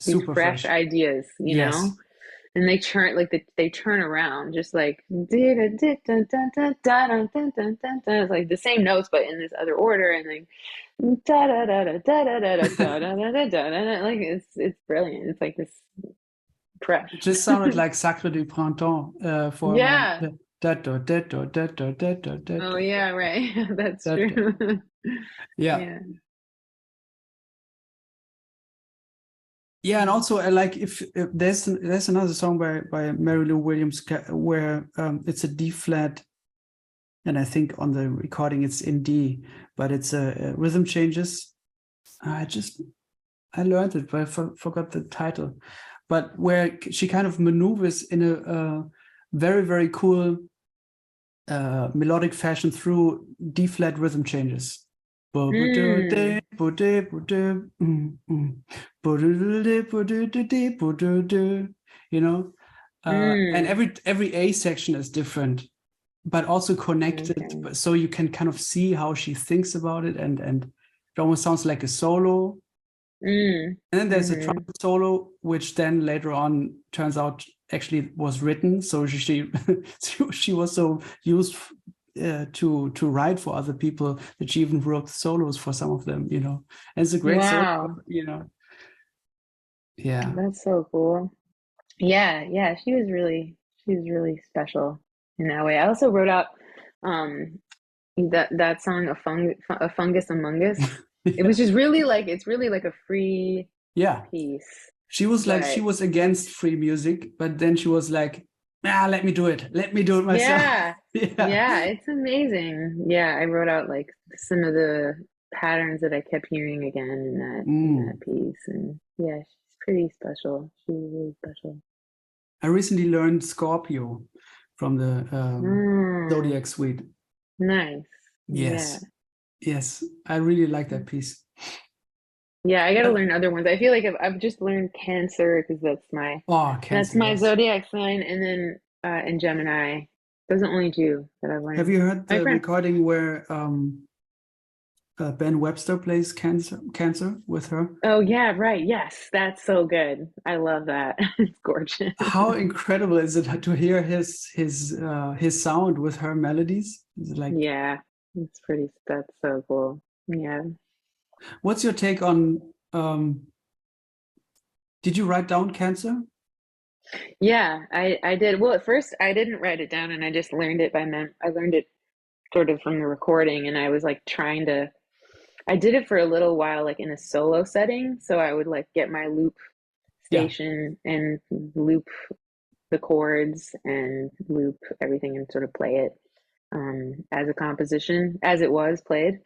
these Super fresh fresh. ideas, Yes. and they turn like they turn around just like it's like the same notes but in this other order, and like da da da da da da da da da da da da da, like it's brilliant. It's like this fresh. It just sounded like Sacre du Printemps for a moment. Yeah. Da, da, da, da, da, da, da, da, da, Oh da, yeah, right. That's da, da. true. Yeah. Yeah. Yeah, and also like if there's another song by Mary Lou Williams where it's a D flat, and I think on the recording it's in D, but it's a rhythm changes. I learned it, but I forgot the title. But where she kind of maneuvers in a very, very cool melodic fashion through D flat rhythm changes. Mm. You know, and Mm. every A section is different, but also connected, Okay. so you can kind of see how she thinks about it, and it almost sounds like a solo. Mm. And then there's a Mm-hmm. trumpet solo, which then later on turns out actually was written. So she she was so used to write for other people that she even wrote solos for some of them. And it's a great Wow. solo. Yeah. That's so cool. Yeah, yeah, she was really special in that way. I also wrote out um that song, a fungus among us. It was just really like it's really like a free Yeah. piece, She was like, she but was against free music, but then she was like, ah, let me do it. Let me do it myself. yeah, Yeah. yeah, it's amazing. Yeah, I wrote out like some of the patterns that I kept hearing again in that Mm. piece, and yeah, she's pretty special. She's really special. I recently learned Scorpio from the Mm, Zodiac Suite. nice. Yeah. Yes. Yes. I really like that piece. Yeah, I got to But, learn other ones. I feel like I've just learned Cancer because oh, that's Cancer, my yes. zodiac sign, and then and Gemini. Those are the only two that I've Have learned. you heard My the friend. recording where Ben Webster plays Cancer with her? Oh yeah, right. Yes, that's so good. I love that. It's gorgeous. How incredible is it to hear his sound with her melodies? It's like, Yeah, it's pretty. That's so cool. Yeah. what's your take on did you write down Cancer? Yeah, I did. Well, at first I didn't write it down, and I just learned it by mem. I learned it sort of from the recording, and I was like trying to. I did it for a little while, like in a solo setting. So I would like get my loop Yeah. station and loop the chords and loop everything and sort of play it as a composition as it was played.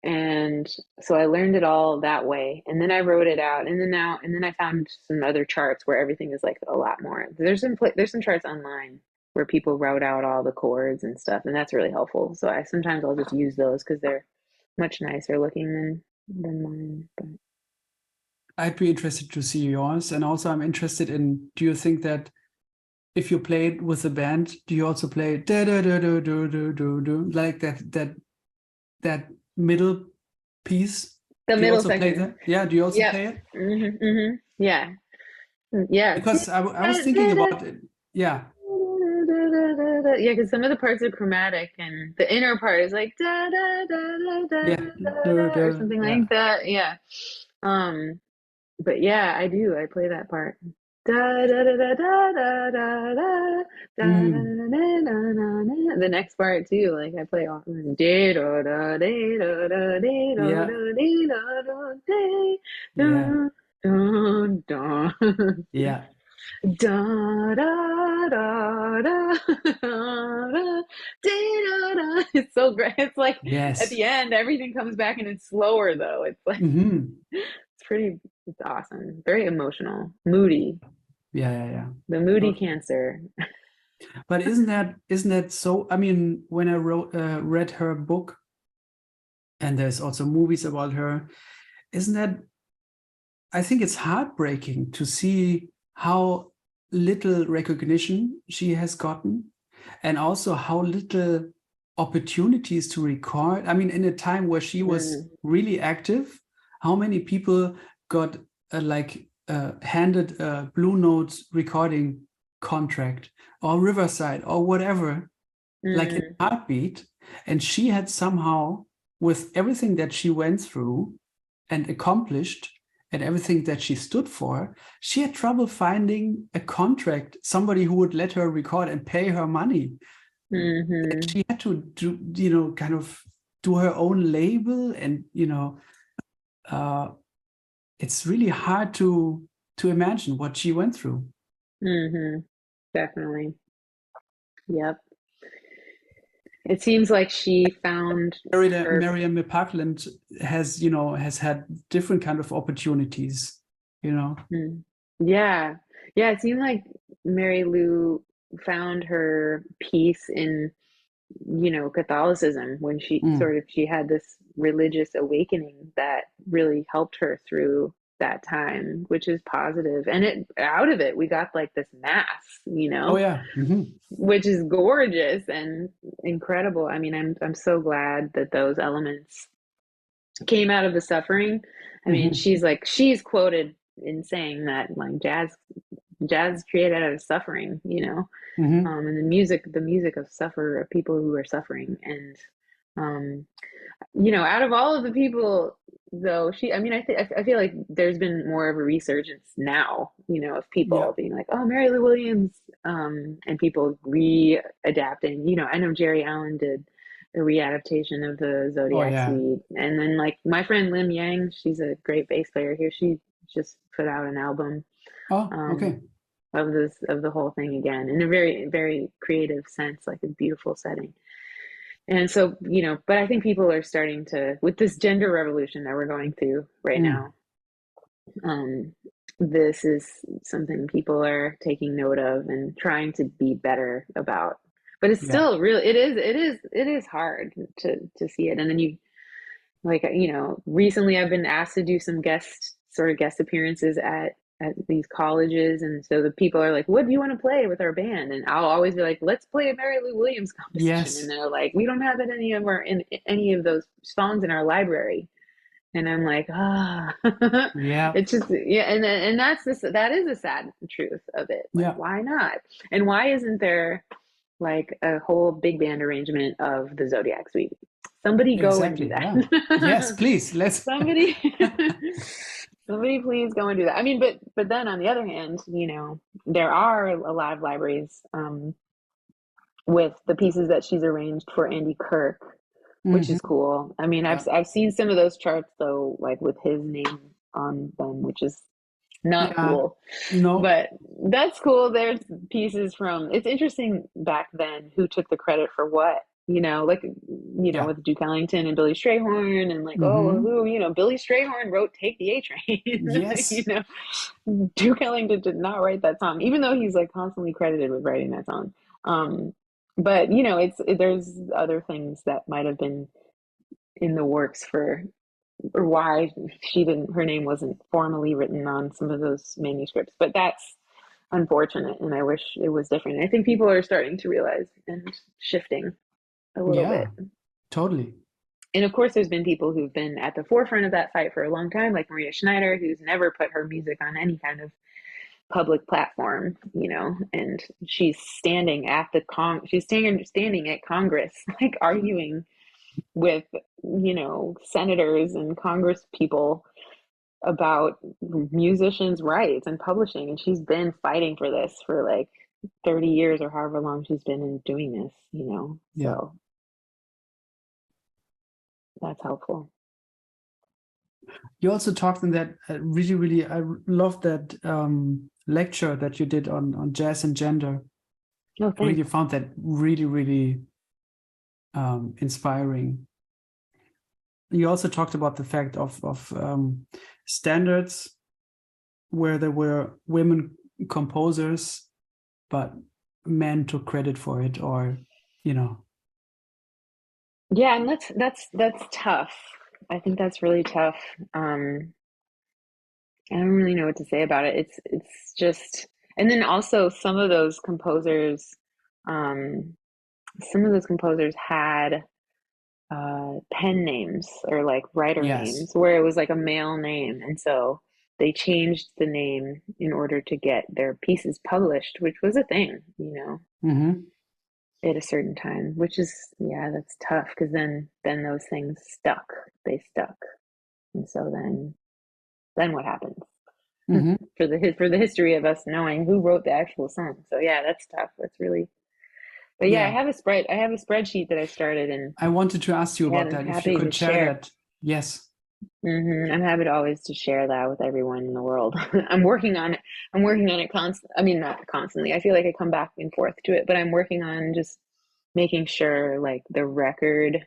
And so I learned it all that way. And then I wrote it out. And then I found some other charts where everything is like a lot more. There's some charts online where people wrote out all the chords and stuff, and that's really helpful. So I sometimes I'll just use those because they're much nicer looking than mine. But I'd be interested to see yours. And also I'm interested in, do you think that if you play it with a band, do you also play da da da da da da da da like that middle piece? the Do you middle also play section. that? Yeah, do you also Yep. play it? Yeah. Yeah. Because I was thinking about it. Yeah, Yeah, because some of the parts are chromatic, and the inner part is like da da da da da yeah, da da or something yeah. like that. Yeah. Um, but yeah, I do. I play that part. Da da da da da da da da da da Mm, da da da da. The next part too, like I play all da da da da da da da yeah, da yeah, da da da da. yeah. Da da da da da da da. It's so great. It's like at Yes. the end, everything comes back and it's slower though. It's like Hmm. it's pretty. It's awesome. Very emotional, moody. Yeah, yeah, yeah. The moody Totally. Cancer. But isn't that so? I mean, when I read her book, and there's also movies about her, isn't that, I think it's heartbreaking to see how little recognition she has gotten, and also how little opportunities to record. I mean, in a time where she was Mm, really active, how many people got handed a Blue Note recording contract or Riverside or whatever, like in mm, a heartbeat, and she had somehow, with everything that she went through and accomplished and everything that she stood for, she had trouble finding a contract, somebody who would let her record and pay her money. mm-hmm, She had to do, kind of do her own label, and uh, it's really hard to imagine what she went through. mm-hmm. Definitely. Yep. It seems like she found her. Miriam McPartland has had different kind of opportunities, you know. Mm. Yeah. Yeah, it seemed like Mary Lou found her peace in, Catholicism when Mm. she had this religious awakening that really helped her through that time, which is positive. And it out of it, we got like this mass, Oh yeah. Hmm. which is gorgeous and incredible. I mean, I'm so glad that those elements came out of the suffering. I mean, Hmm. she's quoted in saying that like jazz is created out of suffering, Hmm. and the music of people who are suffering, and um, out of all of the people, though, I mean, I feel like there's been more of a resurgence now, of Yeah. people being like, oh, Mary Lou Williams, and people re-adapting. I know Geri Allen did a readaptation of the Oh Zodiac yeah. Suite. And then like my friend Lim Yang, she's a great bass player here. She just put out an album Oh, um, okay. of the whole thing again in a very very creative sense, like a beautiful setting. And so, but I think people are starting to, with this gender revolution that we're going through right Mm, now, um, this is something people are taking note of and trying to be better about. But it's yeah. still really, it is hard to see it. And then like, recently I've been asked to do some guest appearances at these colleges, and so the people are like, "What do you want to play with our band?" And I'll always be like, "Let's play a Mary Lou Williams composition." And Yes. they're like, "We don't have any of those songs in our library." And I'm like, Yeah. it's just, yeah, and that is a sad truth of it. Like, Yeah. why not? And why isn't there like a whole big band arrangement of the Zodiac Suite? Somebody go and do Exactly. Yeah. Yes, that. please. Let's. Somebody, somebody, please go and do that. I mean, but then on the other hand, there are a lot of libraries with the pieces that she's arranged for Andy Kirk, which Hmm. is cool. I mean, Yeah. I've seen some of those charts though, like with his name on them, which is not Yeah. cool. No. But that's cool. There's pieces from, it's interesting back then who took the credit for what, like, Yeah. with Duke Ellington and Billy Strayhorn and like, oh, Hmm. Billy Strayhorn wrote Take the A Train. Yes. Duke Ellington did not write that song, even though he's like constantly credited with writing that song. But there's other things that might have been in the works for, or why her name wasn't formally written on some of those manuscripts. But that's unfortunate, and I wish it was different. I think people are starting to realize and shifting a little Yeah. bit. Totally. And of course, there's been people who've been at the forefront of that fight for a long time, like Maria Schneider, who's never put her music on any kind of public platform, and she's standing at standing at Congress, like arguing with, senators and Congress people about musicians' rights and publishing. And she's been fighting for this for like 30 years or however long she's been doing this, Yeah. so that's helpful. You also talked in that really, really, I love that lecture that you did on jazz and gender. Oh, I really thanks. found that really, really inspiring. You also talked about the fact of standards where there were women composers, but men took credit for it, or Yeah, and that's tough. I think that's really tough. I don't really know what to say about it. It's just, and then also um, some of those composers had pen names or like writer names yes. where it was like a male name, and so they changed the name in order to get their pieces published, which was a thing, Hmm. at a certain time. Which is, yeah, that's tough because then those things stuck. They stuck, and so then what happens? Hmm. For the history of us knowing who wrote the actual song. So yeah, that's tough. That's really. But yeah, Yeah. I have a spreadsheet that I started, and I wanted to ask you yeah, about I'm that. If you happy to could share share. that. Yes. I'm happy to always to share that with everyone in the world. I'm working on it. I'm working on it I mean, not constantly. I feel like I come back and forth to it, but I'm working on just making sure like the record.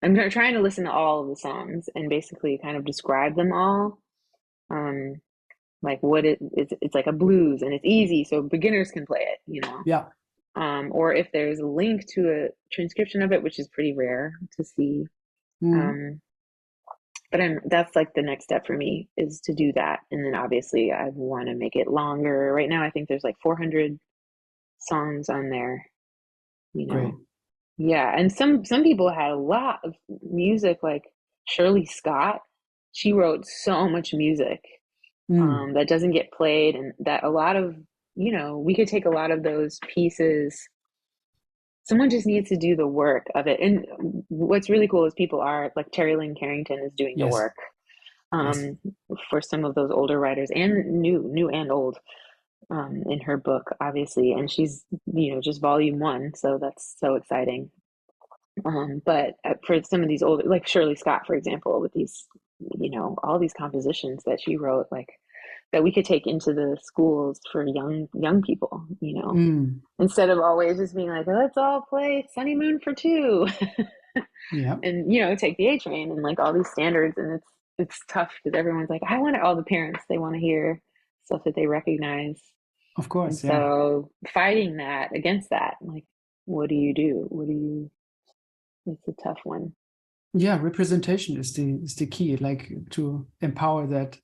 Trying to listen to all of the songs and basically kind of describe them all. Um, like it's like a blues and it's easy, so beginners can play it, Yeah. or if there's a link to a transcription of it, which is pretty rare to see. Hmm. Um, but that's like the next step for me is to do that. And then obviously I want to make it longer. Right now I think there's like 400 songs on there, you Great. know. Yeah, and some people had a lot of music, like Shirley Scott. She wrote so much music Mm. that doesn't get played, and that a lot of, we could take a lot of those pieces. Someone just needs to do the work of it. And what's really cool is people are like Terry Lynn Carrington is doing the Yes. work Yes. um, for some of those older writers and new and old in her book, obviously. And she's, just volume one. So that's so exciting. But for some of these older, like Shirley Scott, for example, with these, all these compositions that she wrote, like that we could take into the schools for young people, Mm, instead of always just being like, let's all play Sunny Moon for Two, yeah, and take the A Train and like all these standards, and it's tough because everyone's like, I want all the parents, they want to hear stuff that they recognize, of and course. Yeah. so fighting that against that, like, what do you do? It's a tough one. Yeah. Representation is the key, like to empower that.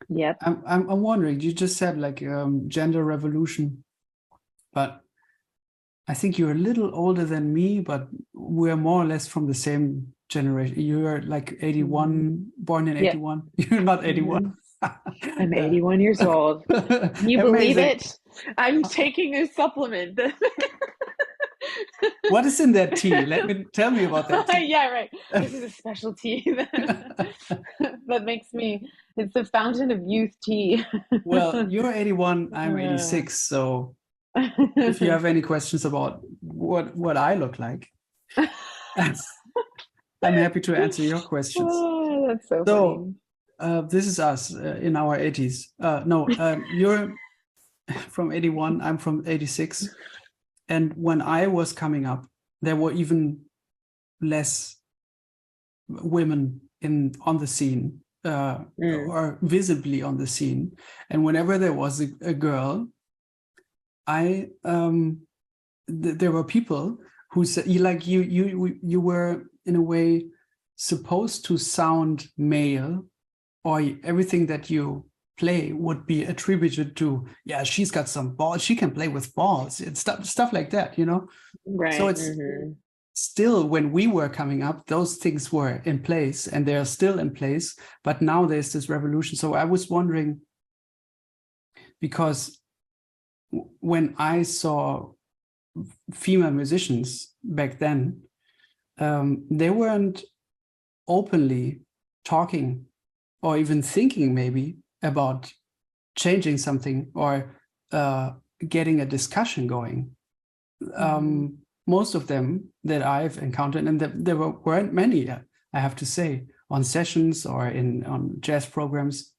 Yep. I'm wondering, you just said like gender revolution, but I think you're a little older than me, but we're more or less from the same generation. You're like Mm-hmm. 81, born in Yep. 81. You're not 81. Mm-hmm. I'm Yeah. 81 years old. Can you believe Amazing. it? I'm taking a supplement. What is in that tea? Tell me about that tea. Yeah, right. This is a special tea that makes me, it's the fountain of youth tea. Well, you're 81, I'm 86. So if you have any questions about what I look like, I'm happy to answer your questions. Oh, that's so So funny. this is us in our 80s. No, you're from 81, I'm from 86. And when I was coming up, there were even less women on the scene, or visibly on the scene. And whenever there was a girl, there were people who said, you were in a way supposed to sound male, or everything that you play would be attributed to, yeah, she's got some balls, she can play with balls and stuff like that, So Right. it's still, when we were coming up, those things were in place and they are still in place, but now there's this revolution. So I was wondering, because when I saw female musicians back then, they weren't openly talking or even thinking maybe about changing something or getting a discussion going. Most of them that I've encountered, and there weren't many, I have to say, on sessions or on jazz programs,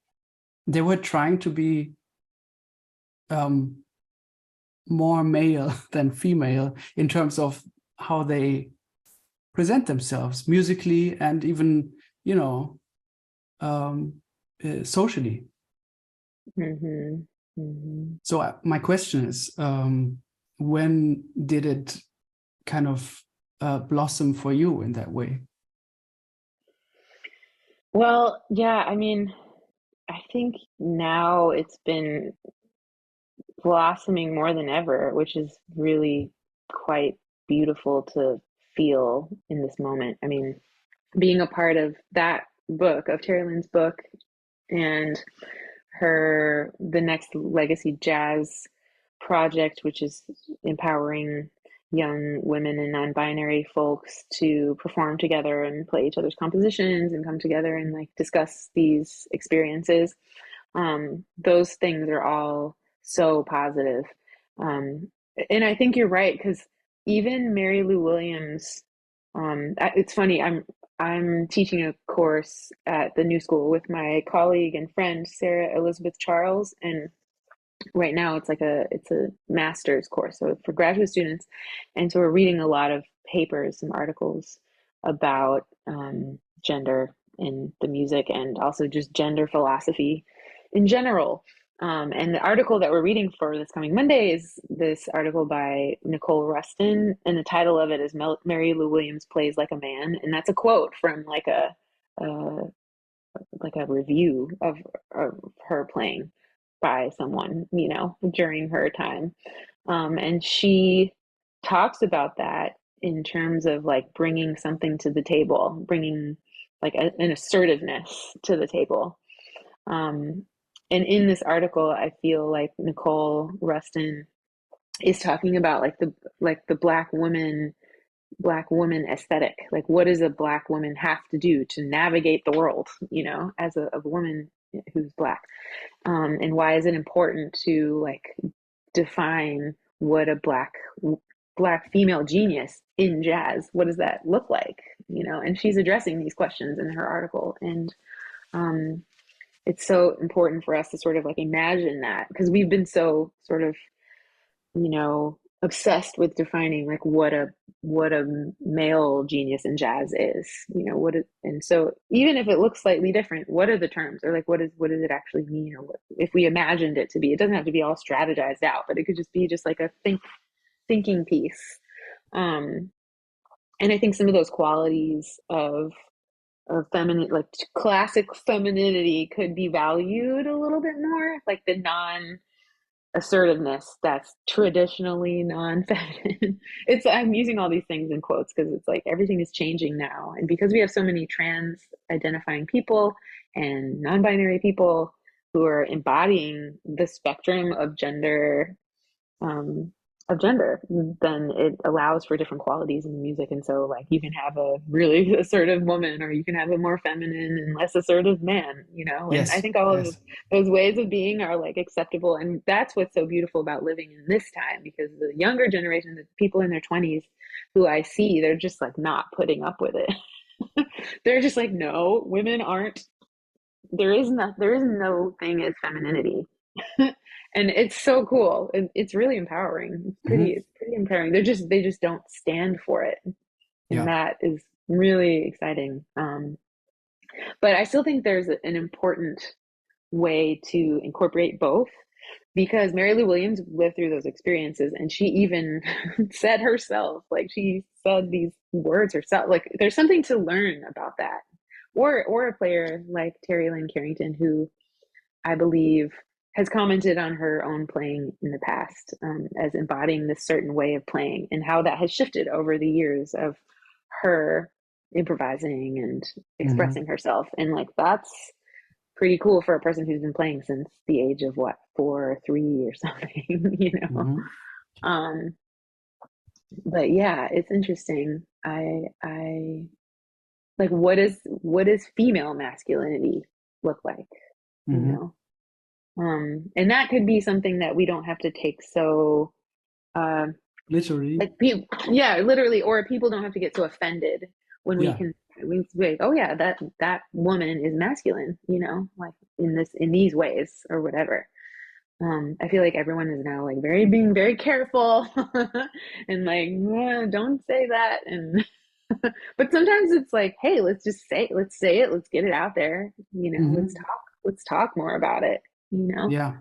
they were trying to be more male than female in terms of how they present themselves musically and even, socially. So my question is, when did it kind of blossom for you in that way? Well, yeah, I mean, I think now it's been blossoming more than ever, which is really quite beautiful to feel in this moment. I mean, being a part of that book, of Terry Lynn's book, and the next Legacy Jazz project, which is empowering young women and non-binary folks to perform together and play each other's compositions and come together and like discuss these experiences. Those things are all so positive. And I think you're right, because even Mary Lou Williams, it's funny, I'm teaching a course at the New School with my colleague and friend Sarah Elizabeth Charles, and right now it's a master's course, so for graduate students, and so we're reading a lot of papers, some articles about gender in the music and also just gender philosophy in general. And the article that we're reading for this coming Monday is this article by Nicole Rustin, and the title of it is Mary Lou Williams Plays Like a Man, and that's a quote from uh, like a review of her playing by someone, during her time. And she talks about that in terms of like bringing something to the table, bringing like an assertiveness to the table. Um, and in this article, I feel like Nicole Rustin is talking about like the black woman aesthetic. Like, what does a black woman have to do to navigate the world, as a woman who's black? And why is it important to like define what a black Black female genius in jazz? What does that look like? And she's addressing these questions in her article. And um, it's so important for us to sort of like imagine that, because we've been so sort of, obsessed with defining like what a male genius in jazz is, and so even if it looks slightly different, what are the terms, or like what does it actually mean, or what if we imagined it to be? It doesn't have to be all strategized out, but it could just be just like a thinking piece. And I think some of those qualities of feminine, like classic femininity, could be valued a little bit more, like the non assertiveness that's traditionally non-feminine. I'm using all these things in quotes because it's like everything is changing now, and because we have so many trans identifying people and non-binary people who are embodying the spectrum um, of gender, then it allows for different qualities in music. And so like you can have a really assertive woman, or you can have a more feminine and less assertive man, and I Yes, think all of yes. those ways of being are like acceptable. And that's what's so beautiful about living in this time, because the younger generation, the people in their 20s who I see, they're just like not putting up with it. They're just like, no, women aren't, there is no thing as femininity. And it's so cool. It's really empowering. Hmm. It's pretty empowering. They just don't stand for it, and Yeah. that is really exciting. But I still think there's an important way to incorporate both, because Mary Lou Williams lived through those experiences, and she even said herself, like she said these words herself, like there's something to learn about that. Or a player like Terry Lynn Carrington, who I believe has commented on her own playing in the past, as embodying this certain way of playing, and how that has shifted over the years of her improvising and Hmm. expressing herself. And like that's pretty cool for a person who's been playing since the age of what, 4 or 3 or something, Hmm. Um, but yeah, it's interesting. I like, what is female masculinity look like, you Hmm. know? And that could be something that we don't have to take so, um, Literally. like, yeah, literally, or people don't have to get so offended when we Yeah. can, we say, like, oh yeah, that woman is masculine, like in these ways or whatever. I feel like everyone is now like being very careful and like, don't say that. And but sometimes it's like, hey, let's say it, let's get it out there, Hmm. let's talk more about it, you know, Yeah.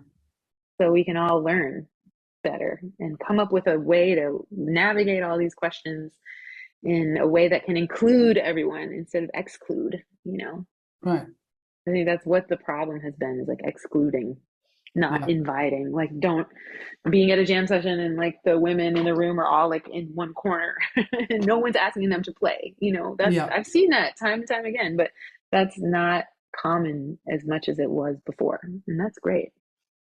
so we can all learn better and come up with a way to navigate all these questions in a way that can include everyone instead of exclude. Right. I think that's what the problem has been, is like excluding, not Yeah. inviting. Like, don't being at a jam session and like the women in the room are all like in one corner and no one's asking them to play. That's, Yeah. I've seen that time and time again, but that's not common as much as it was before. And that's great.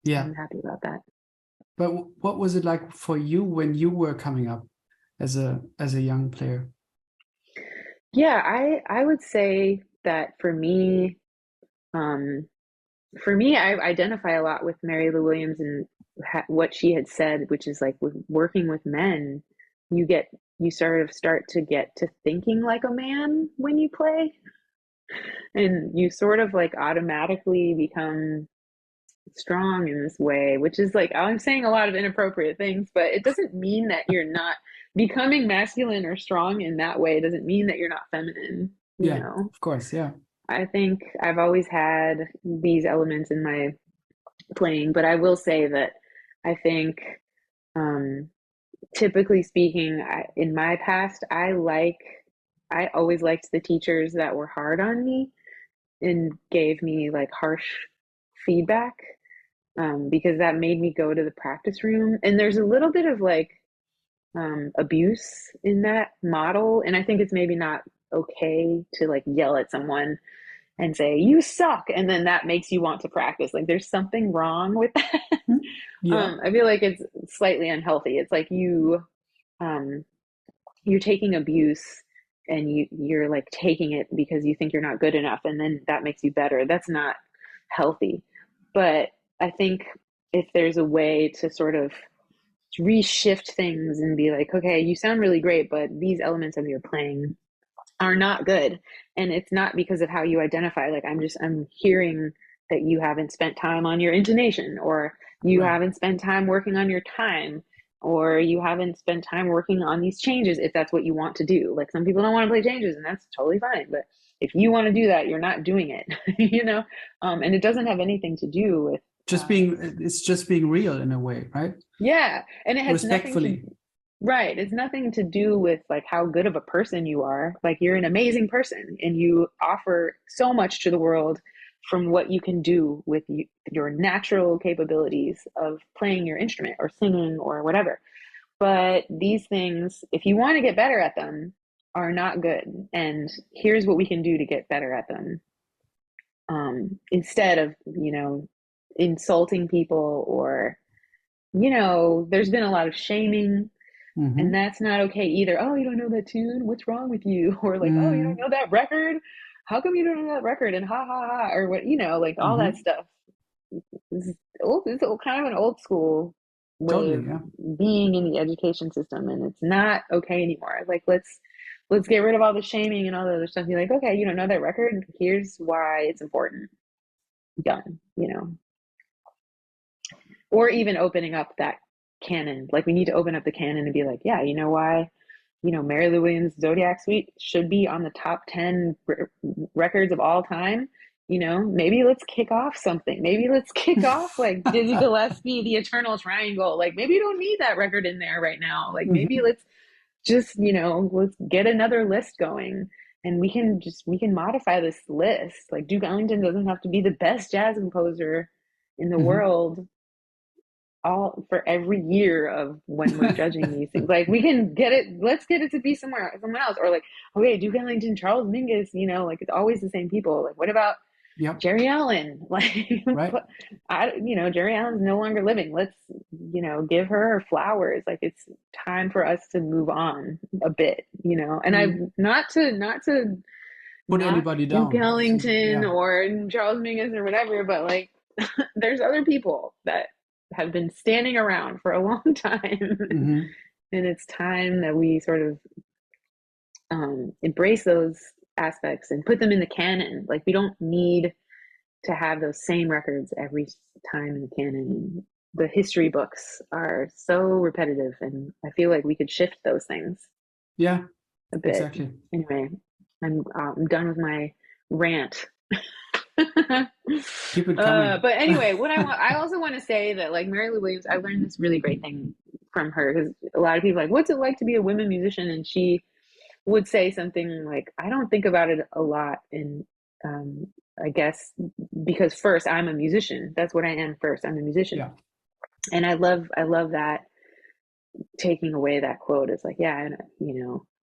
Yeah. I'm happy about that. But what was it like for you when you were coming up as a young player? Yeah, I would say that um, for me, I identify a lot with Mary Lou Williams and what she had said, which is like with working with men, you sort of start to get to thinking like a man when you play, and you sort of like automatically become strong in this way, which is like, I'm saying a lot of inappropriate things, but it doesn't mean that you're not becoming masculine or strong in that way. It doesn't mean that you're not feminine, you Yeah, know. of course. Yeah. I think I've always had these elements in my playing, but I will say that I think, um, typically speaking, in my past, I always liked the teachers that were hard on me and gave me like harsh feedback, because that made me go to the practice room. And there's a little bit of like, abuse in that model. And I think it's maybe not okay to like yell at someone and say, you suck. And then that makes you want to practice. Like, there's something wrong with that. Hmm. Yeah. I feel like it's slightly unhealthy. It's like um, you're taking abuse, and you're like taking it because you think you're not good enough, and then that makes you better. That's not healthy. But I think if there's a way to sort of reshift things and be like, okay, you sound really great, but these elements of your playing are not good. And it's not because of how you identify. Like, I'm hearing that you haven't spent time on your intonation, or you Right. haven't spent time working on your time, or you haven't spent time working on these changes, if that's what you want to do. Like, some people don't want to play changes, and that's totally fine. But if you want to do that, you're not doing it, you know? And it doesn't have anything to do with, It's just being real in a way, right? yeah. And it has nothing to, Respectfully. right. It's nothing to do with like how good of a person you are. Like, you're an amazing person and you offer so much to the world from what you can do with your natural capabilities of playing your instrument or singing or whatever. But these things, if you want to get better at them, are not good. And here's what we can do to get better at them. Instead of, insulting people, or, there's been a lot of shaming, and Hmm. that's not okay either. Oh, you don't know that tune? What's wrong with you? Or like, oh, you don't Hmm. know that record? How come you don't know that record? And ha ha ha, or what, like all that Hmm. stuff. It's kind of an old school way Totally, of yeah. being in the education system, and it's not okay anymore. Like, let's get rid of all the shaming and all the other stuff. Be like, okay, you don't know that record? Here's why it's important. Done. Or even opening up that canon. Like, we need to open up the canon and be like, yeah, you know why? Mary Lou Williams' Zodiac Suite should be on the top 10 records of all time. Maybe let's kick off something. Maybe let's kick off like Dizzy Gillespie, The Eternal Triangle. Like, maybe you don't need that record in there right now. Like, maybe Hmm. let's just, let's get another list going. And we can modify this list. Like, Duke Ellington doesn't have to be the best jazz composer in the Hmm. world all for every year of when we're judging these things. Like, we can get it, let's get it to be someone else. Or like, okay, Duke Ellington, Charles Mingus, like, it's always the same people. Like, what about Yep. Geri Allen? Like, Right. Geri Allen's no longer living. Let's, give her flowers. Like, it's time for us to move on a bit. And I've Mm. not to Put knock anybody Duke down. Ellington Yeah. or Charles Mingus or whatever, but like, there's other people that have been standing around for a long time. Hmm. And it's time that we sort of embrace those aspects and put them in the canon. Like, we don't need to have those same records every time in the canon. The history books are so repetitive, and I feel like we could shift those things Yeah, a bit. exactly. Anyway, I'm done with my rant. Keep it coming. But anyway, I also want to say that, like, Mary Lou Williams, I learned this really great thing from her, because a lot of people are like, what's it like to be a women musician? And she would say something like, I don't think about it a lot. And um, I guess because first, I'm a musician. That's what I am first. I'm a musician. Yeah. And I love that, taking away that quote. It's like, yeah, and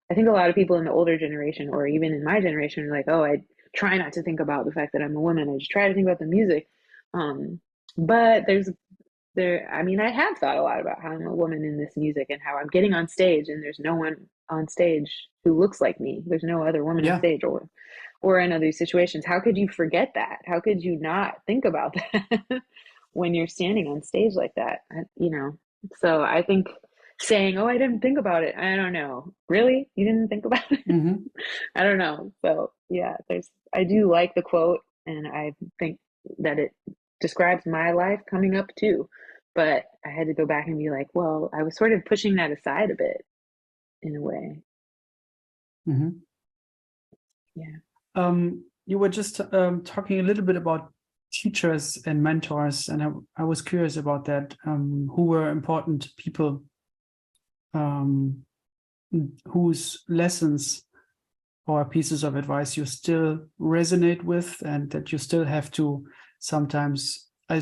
I think a lot of people in the older generation, or even in my generation, are like, oh, I try not to think about the fact that I'm a woman. I just try to think about the music. Um, but I mean, I have thought a lot about how I'm a woman in this music, and how I'm getting on stage and there's no one on stage who looks like me. There's no other woman on Yeah. stage, or in other situations. How could you forget that? How could you not think about that when you're standing on stage like that? So I think saying, "Oh, I didn't think about it." I don't know. Really? You didn't think about it? Hmm. I don't know. So yeah, I do like the quote, and I think that it describes my life coming up too. But I had to go back and be like, well, I was sort of pushing that aside a bit, in a way. Hmm. Yeah. You were just talking a little bit about teachers and mentors, and I was curious about that. Who were important people um, whose lessons or pieces of advice you still resonate with, and that you still have to sometimes. I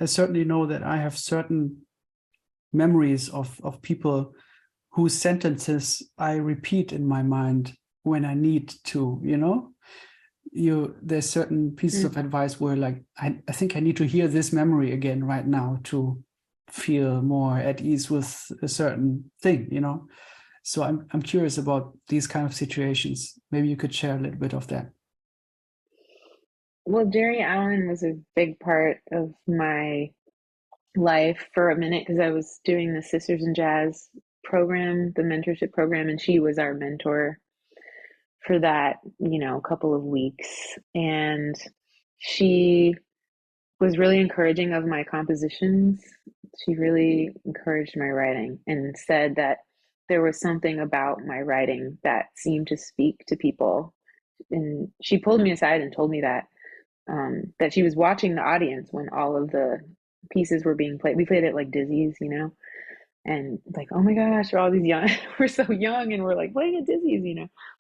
certainly know that I have certain memories of people whose sentences I repeat in my mind when I need to, there's certain pieces of Mm. advice where, like, I think I need to hear this memory again right now to feel more at ease with a certain thing. So I'm curious about these kind of situations. Maybe you could share a little bit of that. Well, Geri Allen was a big part of my life for a minute because I was doing the Sisters in Jazz program, the mentorship program, and she was our mentor for that, couple of weeks. And she was really encouraging of my compositions. She really encouraged my writing and said that there was something about my writing that seemed to speak to people. And she pulled me aside and told me that she was watching the audience when all of the pieces were being played. We played it like Dizzy's, and like, oh my gosh, we're all these young, we're so young, and we're like playing at Dizzy's,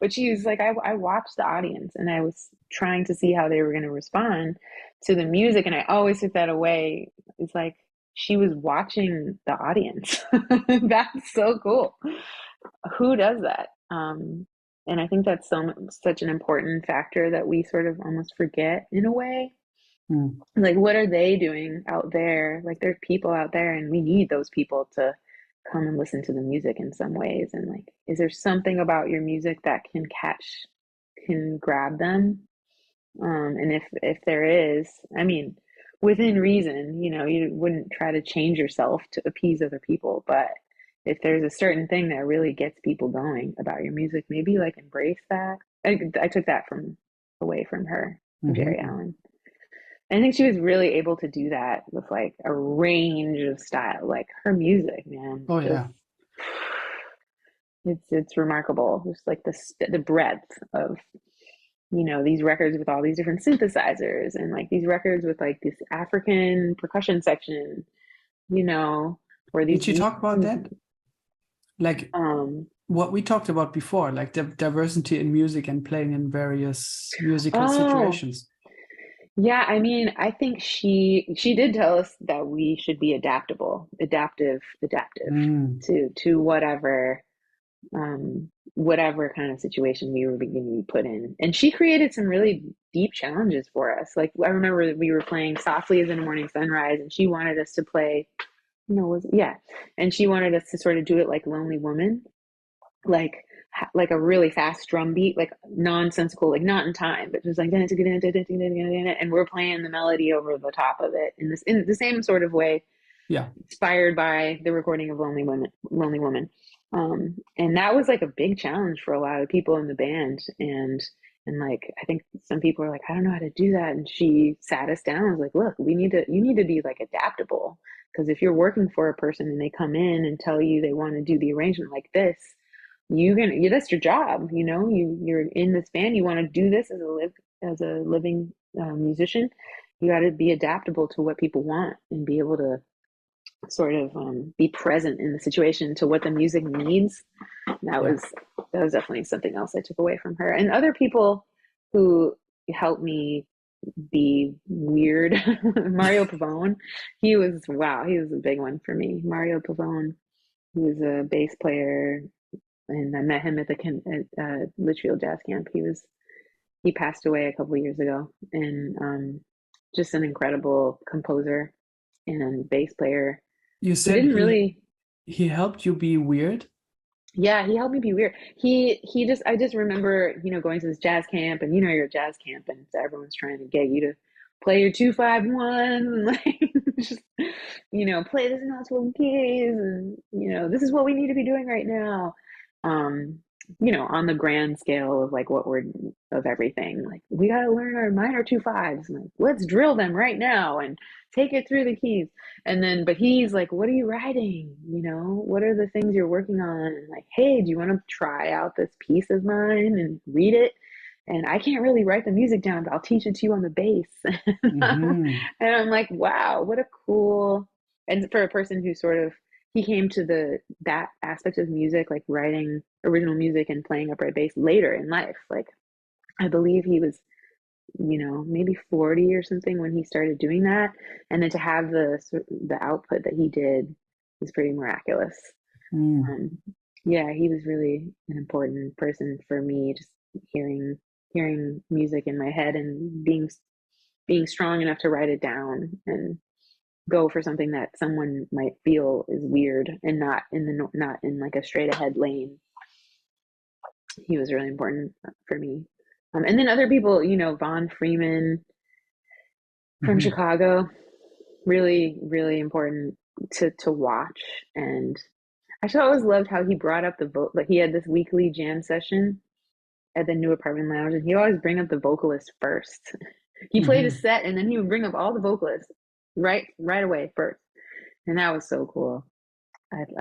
But she was like, I watched the audience, and I was trying to see how they were going to respond to the music, and I always took that away. It's like she was watching the audience. That's so cool. Who does that? And I think that's such an important factor that we sort of almost forget in a way. Mm. Like, what are they doing out there? Like, there are people out there, and we need those people to come and listen to the music in some ways. And like, is there something about your music that can grab them? And if there is, I mean, within reason, you wouldn't try to change yourself to appease other people, but if there's a certain thing that really gets people going about your music, maybe like embrace that. I took that away from her, from Geri Mm-hmm. Allen. I think she was really able to do that with like a range of style. Like her music, man, Oh just yeah. it's remarkable. Just like the breadth of these records with all these different synthesizers, and like these records with like this African percussion section, you know, or Did these you talk about that? Like um what we talked about before, like the diversity in music and playing in various musical oh situations. yeah, I mean, I think she did tell us that we should be adaptive Mm. to whatever kind of situation we were beginning to be put in. And she created some really deep challenges for us. Like I remember we were playing Softly as in a Morning Sunrise, and she wanted us to play, yeah, and she wanted us to sort of do it like Lonely Woman, like a really fast drum beat, like nonsensical, like not in time, but just like and we're playing the melody over the top of it in the same sort of way, Yeah. inspired by the recording of Lonely Woman. And that was like a big challenge for a lot of people in the band. And like, I think some people are like, I don't know how to do that. And she sat us down and was like, look, you need to be like adaptable. Because if you're working for a person and they come in and tell you they want to do the arrangement like this, that's your job. You're in this band, you want to do this as a living musician. You got to be adaptable to what people want and be able to sort of be present in the situation to what the music needs. Yeah. That was definitely something else I took away from her. And other people who helped me be weird. Mario Pavone, he was a big one for me. Mario Pavone, he was a bass player, and I met him at the Litchfield Jazz Camp. He passed away a couple of years ago, and just an incredible composer and bass player. You He said didn't really. he helped you be weird. Yeah, he helped me be weird. He just I just remember, going to this jazz camp, and you're at jazz camp, and so everyone's trying to get you to play your 2-5-1, and like just play this in all 12 keys, and this is what we need to be doing right now. Um, on the grand scale of like what we're of everything, like we got to learn our minor 2-5s, and like let's drill them right now and take it through the keys. And then, but he's like, what are you writing? What are the things you're working on? And like, hey, do you want to try out this piece of mine and read it? And I can't really write the music down, but I'll teach it to you on the bass. Mm-hmm. And I'm like, wow, what a cool. And for a person who sort of, he came to that aspect of music, like writing original music and playing upright bass later in life. Like, I believe he was maybe 40 or something when he started doing that. And then to have the output that he did was pretty miraculous. Mm. Um, yeah, he was really an important person for me, just hearing music in my head and being strong enough to write it down and go for something that someone might feel is weird and not in like a straight ahead lane. He was really important for me. And then other people, Von Freeman from Mm-hmm. Chicago. really, really important to watch. And I just always loved how he brought up the vote. Like he had this weekly jam session at the new apartment lounge, and he always bring up the vocalist first. He played a Hmm. set, and then he would bring up all the vocalists right away first, and that was so cool.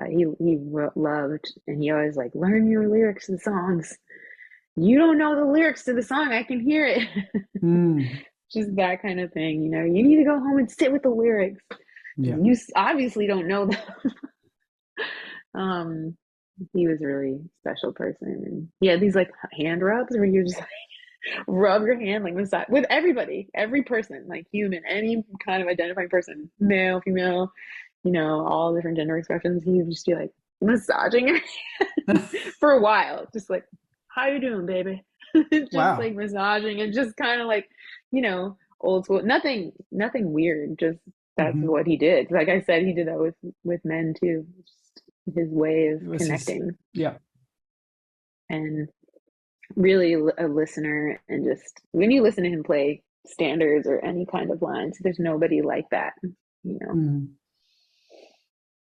He loved, and he always like learn your lyrics to the songs. You don't know the lyrics to the song, I can hear it. Mm. Just that kind of thing, you know. You need to go home and sit with the lyrics. Yeah. You obviously don't know them. um, he was a really special person, and he had these like hand rubs where you just like, rub your hand like massage with everybody, every person, like human, any kind of identifying person, male, female, you know, all different gender expressions. He would just be like massaging her for a while, just like, how you doing, baby? Just Wow. like massaging and just kind of like, you know, old school. Nothing weird. Just that's Hmm. what he did. Like I said, he did that with men too. Just his way of It was his, connecting, yeah. and really a listener. And just when you listen to him play standards or any kind of lines, there's nobody like that, you know. Mm.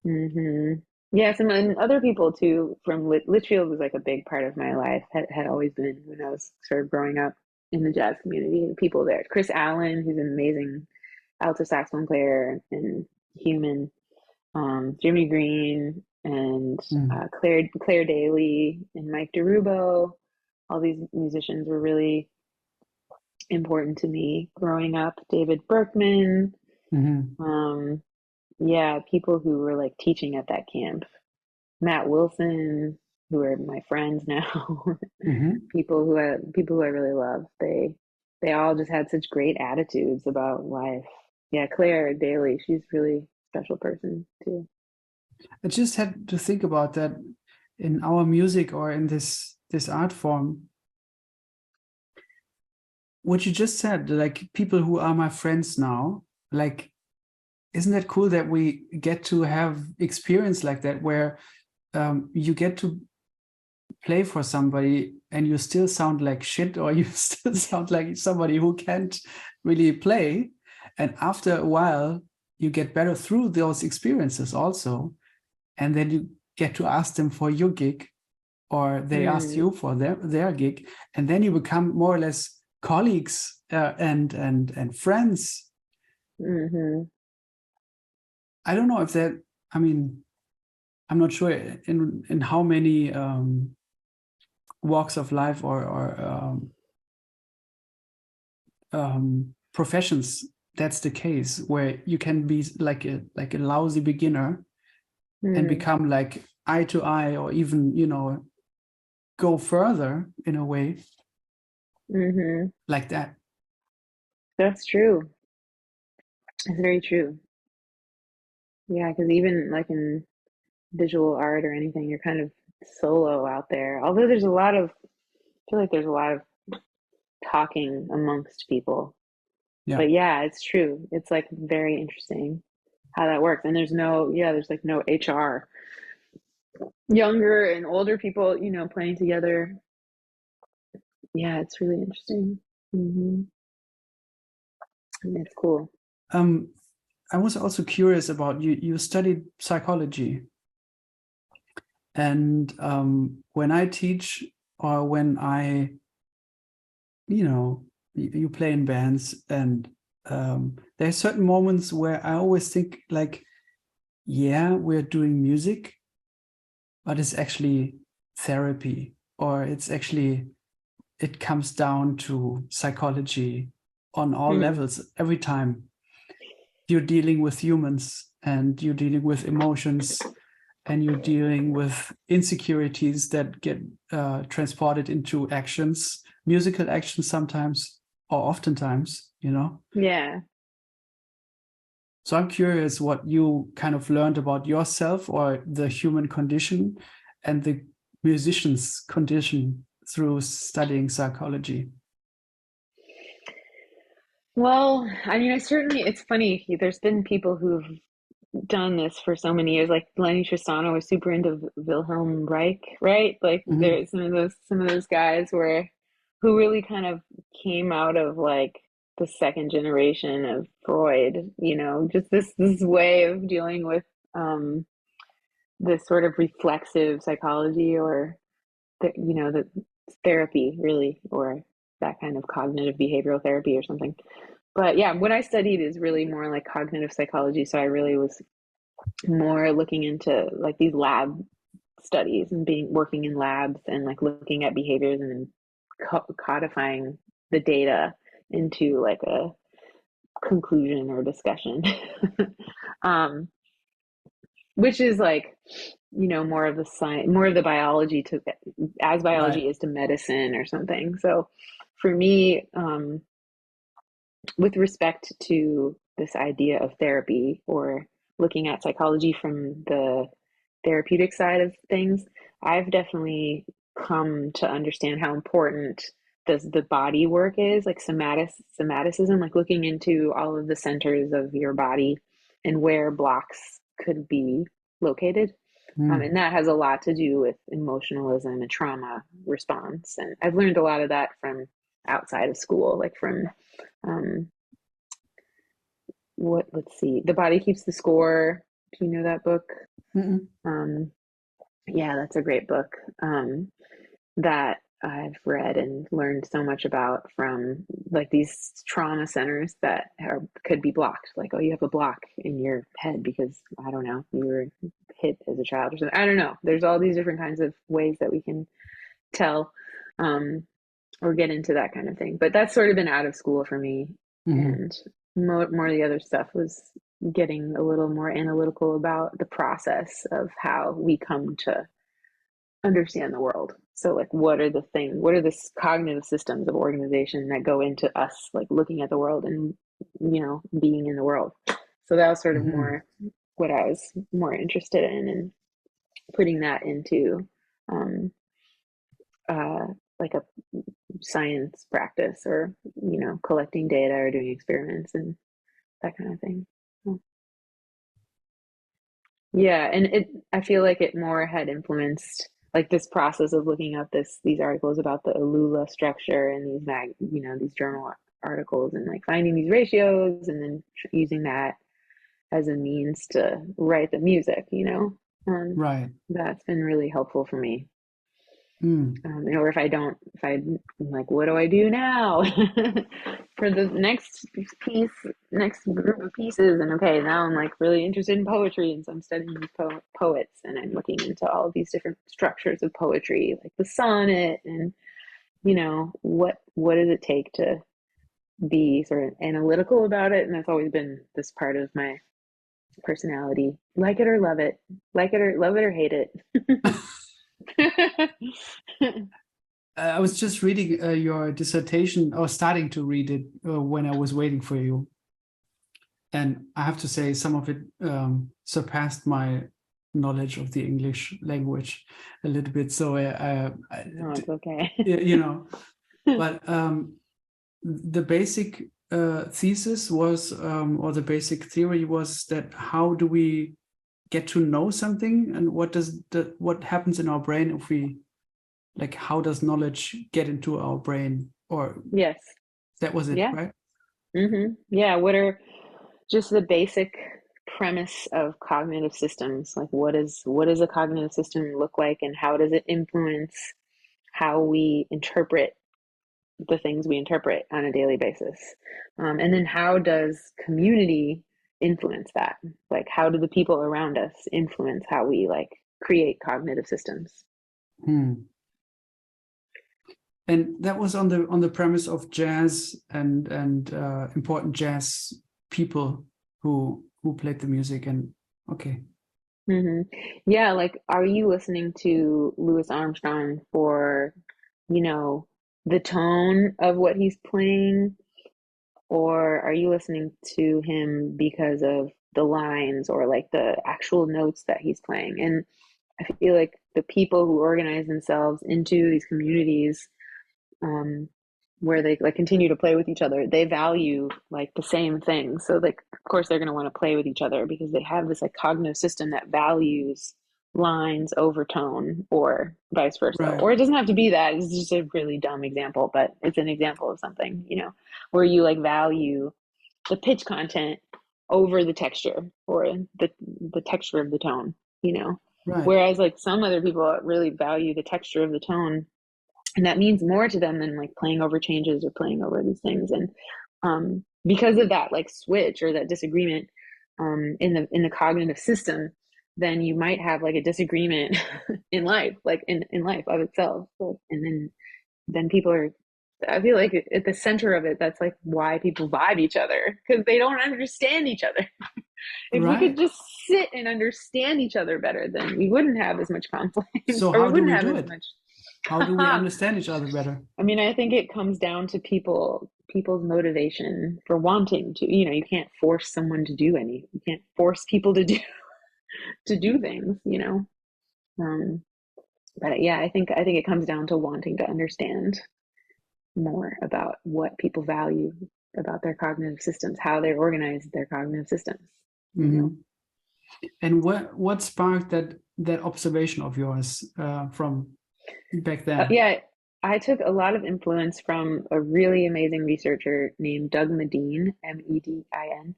Hmm. Yeah, some and other people too from Litchfield was like a big part of my life. Had always been when I was sort of growing up in the jazz community. The people there, Chris Allen, who's an amazing alto saxophone player and human, Jimmy Green and Mm. Claire Daly and Mike DeRubo. All these musicians were really important to me growing up. David Berkman, Hmm. um, yeah, people who were like teaching at that camp. Matt Wilson, who are my friends now. Hmm. People who I really love. They all just had such great attitudes about life. Yeah, Claire Daly, she's really a special person too. I just had to think about that in our music or in this art form. What you just said, like people who are my friends now, like, isn't that cool that we get to have experience like that where you get to play for somebody and you still sound like shit, or you still sound like somebody who can't really play, and after a while you get better through those experiences also, and then you get to ask them for your gig, or they ask Mm, you for their gig, and then you become more or less colleagues, and friends. hmm. I don't know if that, I mean, I'm not sure in how many walks of life or professions that's the case, where you can be like a lousy beginner and Mm, become like eye to eye, or even, go further in a way hmm. like that. That's true. It's very true. Yeah, because even like in visual art or anything, you're kind of solo out there. Although I feel like there's a lot of talking amongst people. Yeah. But yeah, it's true. It's like very interesting how that works. And there's like no HR. Younger and older people, you know, playing together. Yeah, it's really interesting. Hmm. It's cool. um I was also curious about you studied psychology, and when I teach, or when I, you play in bands, and there are certain moments where I always think like, yeah, we're doing music, but it's actually therapy, or it comes down to psychology on all Mm, levels. Every time you're dealing with humans, and you're dealing with emotions, and you're dealing with insecurities that get transported into actions, musical actions sometimes, or oftentimes. yeah. So I'm curious what you kind of learned about yourself, or the human condition and the musician's condition, through studying psychology. Well, I mean, it's funny. There's been people who've done this for so many years. Like Lenny Tristano was super into Wilhelm Reich, right? Like Hmm. there's some of those guys who really kind of came out of like the second generation of Freud, just this way of dealing with um, this sort of reflexive psychology, or the therapy really, or that kind of cognitive behavioral therapy or something. But yeah, what I studied is really more like cognitive psychology. So I really was more looking into like these lab studies and being working in labs and like looking at behaviors and then codifying the data into like a conclusion or discussion. um, which is like more of the science, more of the biology to as Right. biology is to medicine or something. So for me, with respect to this idea of therapy or looking at psychology from the therapeutic side of things, I've definitely come to understand how important the body work is, like somaticism, like looking into all of the centers of your body and where blocks could be located. Mm. And that has a lot to do with emotionalism and trauma response. And I've learned a lot of that from outside of school, like from um, let's see, The Body Keeps the Score. Do you know that book? Mm-mm. Um, yeah, that's a great book that I've read and learned so much about from like these trauma centers that could be blocked. Like, oh, you have a block in your head because I don't know, you were hit as a child or something. I don't know. There's all these different kinds of ways that we can tell um, or get into that kind of thing. But that's sort of been out of school for me, Mhm. and more of the other stuff was getting a little more analytical about the process of how we come to understand the world. So like what are the cognitive systems of organization that go into us like looking at the world and being in the world. So that was sort of Mhm. more what I was more interested in, and putting that into um uh like a science practice, or collecting data or doing experiments and that kind of thing. Yeah, and I feel like it more had influenced like this process of looking up these articles about the Alula structure and these journal articles, and like finding these ratios and then using that as a means to write the music. Right. That's been really helpful for me. Mm. Or if I'm like, what do I do now for the next group of pieces? And okay, now I'm like really interested in poetry, and so I'm studying these poets, and I'm looking into all of these different structures of poetry, like the sonnet, and what does it take to be sort of analytical about it? And that's always been this part of my personality. Like it or love it, love it or hate it. I was just reading your dissertation, or starting to read it when I was waiting for you. And I have to say, some of it surpassed my knowledge of the English language a little bit. So, No, it's okay. you know, but the basic thesis was, or the basic theory was that how do we get to know something, and what happens in our brain if we, like, how does knowledge get into our brain? Or Yes. that was it, Yeah. right? Yeah. What are just the basic premise of cognitive systems? Like, what does a cognitive system look like, and how does it influence how we interpret the things we interpret on a daily basis? And then how does community influence that? Like, how do the people around us influence how we like create cognitive systems? Hmm. And that was on the premise of jazz and important jazz people who played the music. And okay. hmm Yeah, like, are you listening to Louis Armstrong for, you know, the tone of what he's playing, or are you listening to him because of the lines or like the actual notes that he's playing? And I feel like the people who organize themselves into these communities, um, where they like continue to play with each other, they value like the same things. So like, of course, they're going to want to play with each other because they have this like cognitive system that values lines overtone or vice versa. Right. Or it doesn't have to be that. It's just a really dumb example, but it's an example of something, where you like value the pitch content over the texture or the texture of the tone, you know. Right. Whereas like some other people really value the texture of the tone, and that means more to them than like playing over changes or playing over these things. And because of that like switch or that disagreement in the cognitive system, then you might have like a disagreement in life, like in life of itself. And then people are, I feel like at the center of it, that's like why people vibe each other, because they don't understand each other. If we could Right. just sit and understand each other better, then we wouldn't have as much conflict, So or we how do wouldn't we have do as it? much. How do we understand each other better? I mean, I think it comes down to people's motivation for wanting to. You can't force someone to do any. You can't force people to do things. But yeah, I think it comes down to wanting to understand more about what people value about their cognitive systems, how they organize their cognitive systems. Mm-hmm. And what sparked that observation of yours from back then? Yeah, I took a lot of influence from a really amazing researcher named Doug Medin, Medin,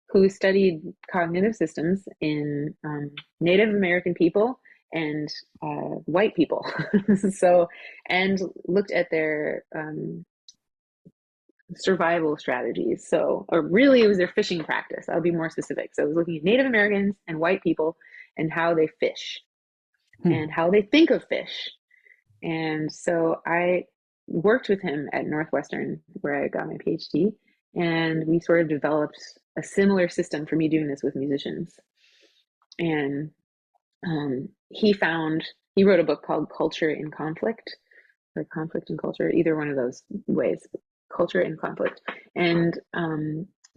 who studied cognitive systems in Native American people and white people. So, and looked at their survival strategies. So, or really, it was their fishing practice. I'll be more specific. So, I was looking at Native Americans and white people and how they fish and how they think of fish. And so, I worked with him at Northwestern, where I got my PhD, and we sort of developed a similar system for me doing this with musicians. And he wrote a book called Culture in Conflict, or Conflict and Culture, either one of those ways, Culture and Conflict. And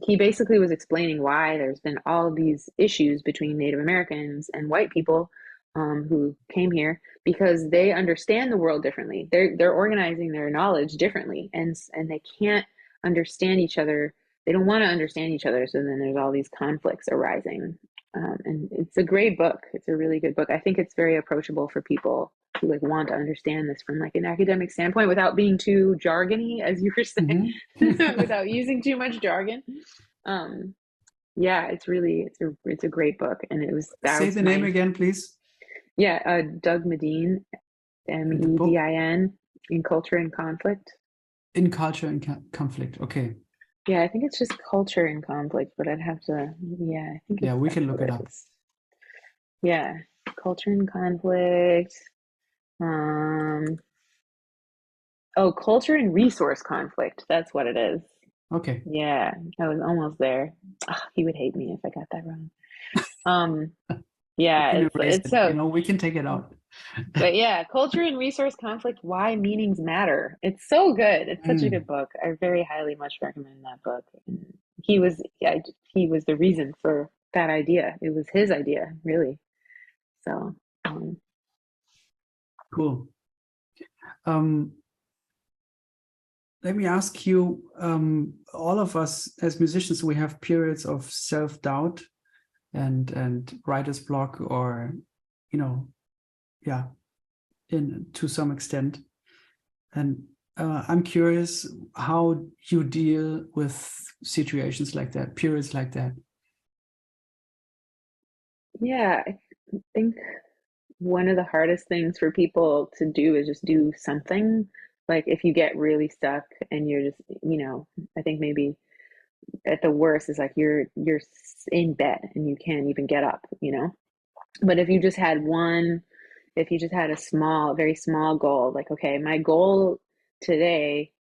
he basically was explaining why there's been all these issues between Native Americans and white people who came here, because they understand the world differently. They're organizing their knowledge differently, and they can't understand each other. They don't want to understand each other, so then there's all these conflicts arising. And it's a great book. It's a really good book. I think it's very approachable for people who like want to understand this from like an academic standpoint without being too jargony, as you were saying, without using too much jargon. Yeah, it's a great book, and Say the name again, please. Yeah, Doug Medin, Medin, in Culture and Conflict. In Culture and Conflict. Okay. Yeah, I think it's just Culture and Conflict, but I'd have to. Yeah, I think. Yeah, we can look it up. Yeah, Culture and Conflict. Culture and Resource Conflict. That's what it is. Okay. Yeah, I was almost there. He would hate me if I got that wrong. Yeah, it's so. We can take it out. But yeah, Culture and Resource Conflict: Why Meanings Matter. It's so good. It's such a good book. I very highly much recommend that book. He was the reason for that idea. It was his idea, really. So cool. Let me ask you, all of us as musicians, we have periods of self-doubt and writer's block, or, to some extent. And I'm curious how you deal with situations like that, periods like that. Yeah, I think one of the hardest things for people to do is just do something. Like if you get really stuck and you're just, I think maybe at the worst is like you're in bed and you can't even get up, But if you just had a very small goal, like, okay, my goal today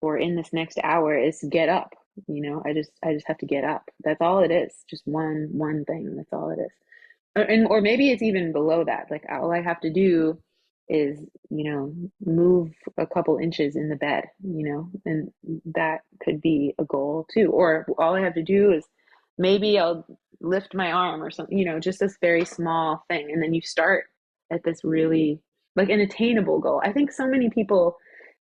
or in this next hour is to get up, I just have to get up. That's all it is. Just one thing. That's all it is. Or maybe it's even below that. Like all I have to do is, move a couple inches in the bed, and that could be a goal too. Or all I have to do is maybe I'll lift my arm or something, just this very small thing. And then you start at this really like an attainable goal. I think so many people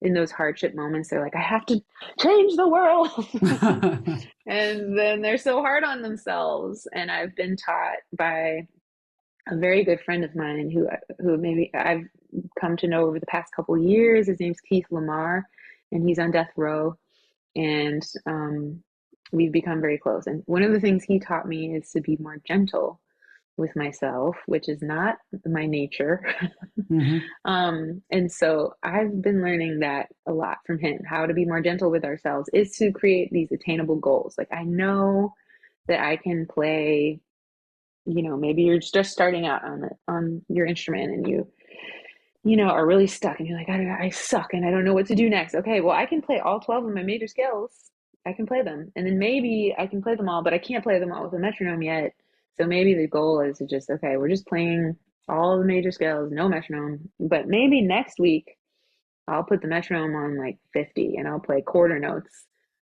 in those hardship moments, they're like, I have to change the world. And then they're so hard on themselves. And I've been taught by a very good friend of mine who maybe I've come to know over the past couple years. His name's Keith Lamar, and he's on death row. And we've become very close. And one of the things he taught me is to be more gentle with myself, which is not my nature. Hmm. And so I've been learning that a lot from him. How to be more gentle with ourselves is to create these attainable goals. Like I know that I can play, maybe you're just starting out on your instrument and you are really stuck and you're like, I suck and I don't know what to do next. Okay, well, I can play all 12 of my major scales. I can play them. And then maybe I can play them all, but I can't play them all with a metronome yet. So maybe the goal is to just, okay, we're just playing all the major scales, no metronome. But maybe next week I'll put the metronome on like 50 and I'll play quarter notes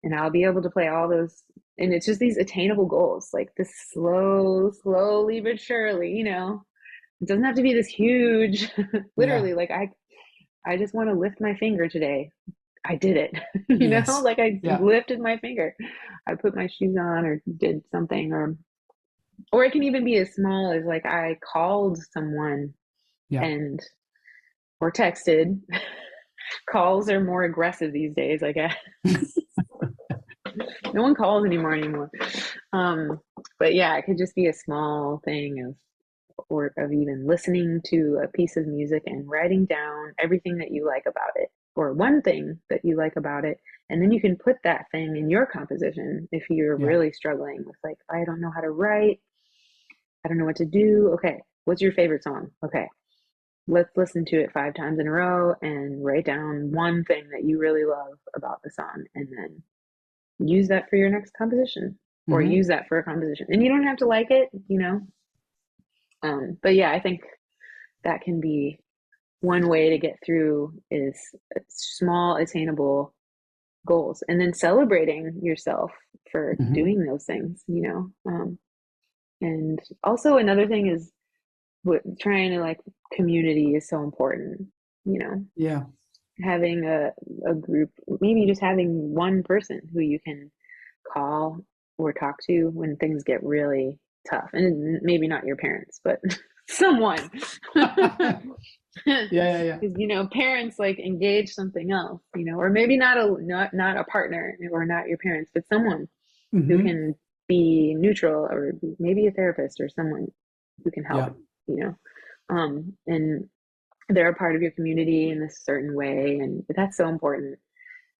and I'll be able to play all those. And it's just these attainable goals, like this slowly but surely, it doesn't have to be this huge, Yeah. literally, like I just want to lift my finger today. I did it. Yes. Like I Yeah. lifted my finger. I put my shoes on or did something or it can even be as small as like I called someone Yeah. and or texted. Calls are more aggressive these days, I guess. No one calls anymore. Um, but yeah, it could just be a small thing or of even listening to a piece of music and writing down everything that you like about it or one thing that you like about it, and then you can put that thing in your composition if you're Yeah. really struggling with like I don't know how to write, I don't know what to do. Okay, what's your favorite song? Okay, let's listen to it 5 times in a row and write down one thing that you really love about the song and then use that for your next composition or Hmm. use that for a composition. And you don't have to like it, but yeah, I think that can be one way to get through is small attainable goals and then celebrating yourself for Hmm. doing those things, and also another thing is what trying to like community is so important, you know, Yeah. having a group, maybe just having one person who you can call or talk to when things get really tough and maybe not your parents but someone Yeah. Yeah. Yeah. because parents like engage something else, or maybe not a partner or not your parents but someone who Hmm. can be neutral or maybe a therapist or someone who can help, Yeah. you know and they're a part of your community in a certain way, and that's so important.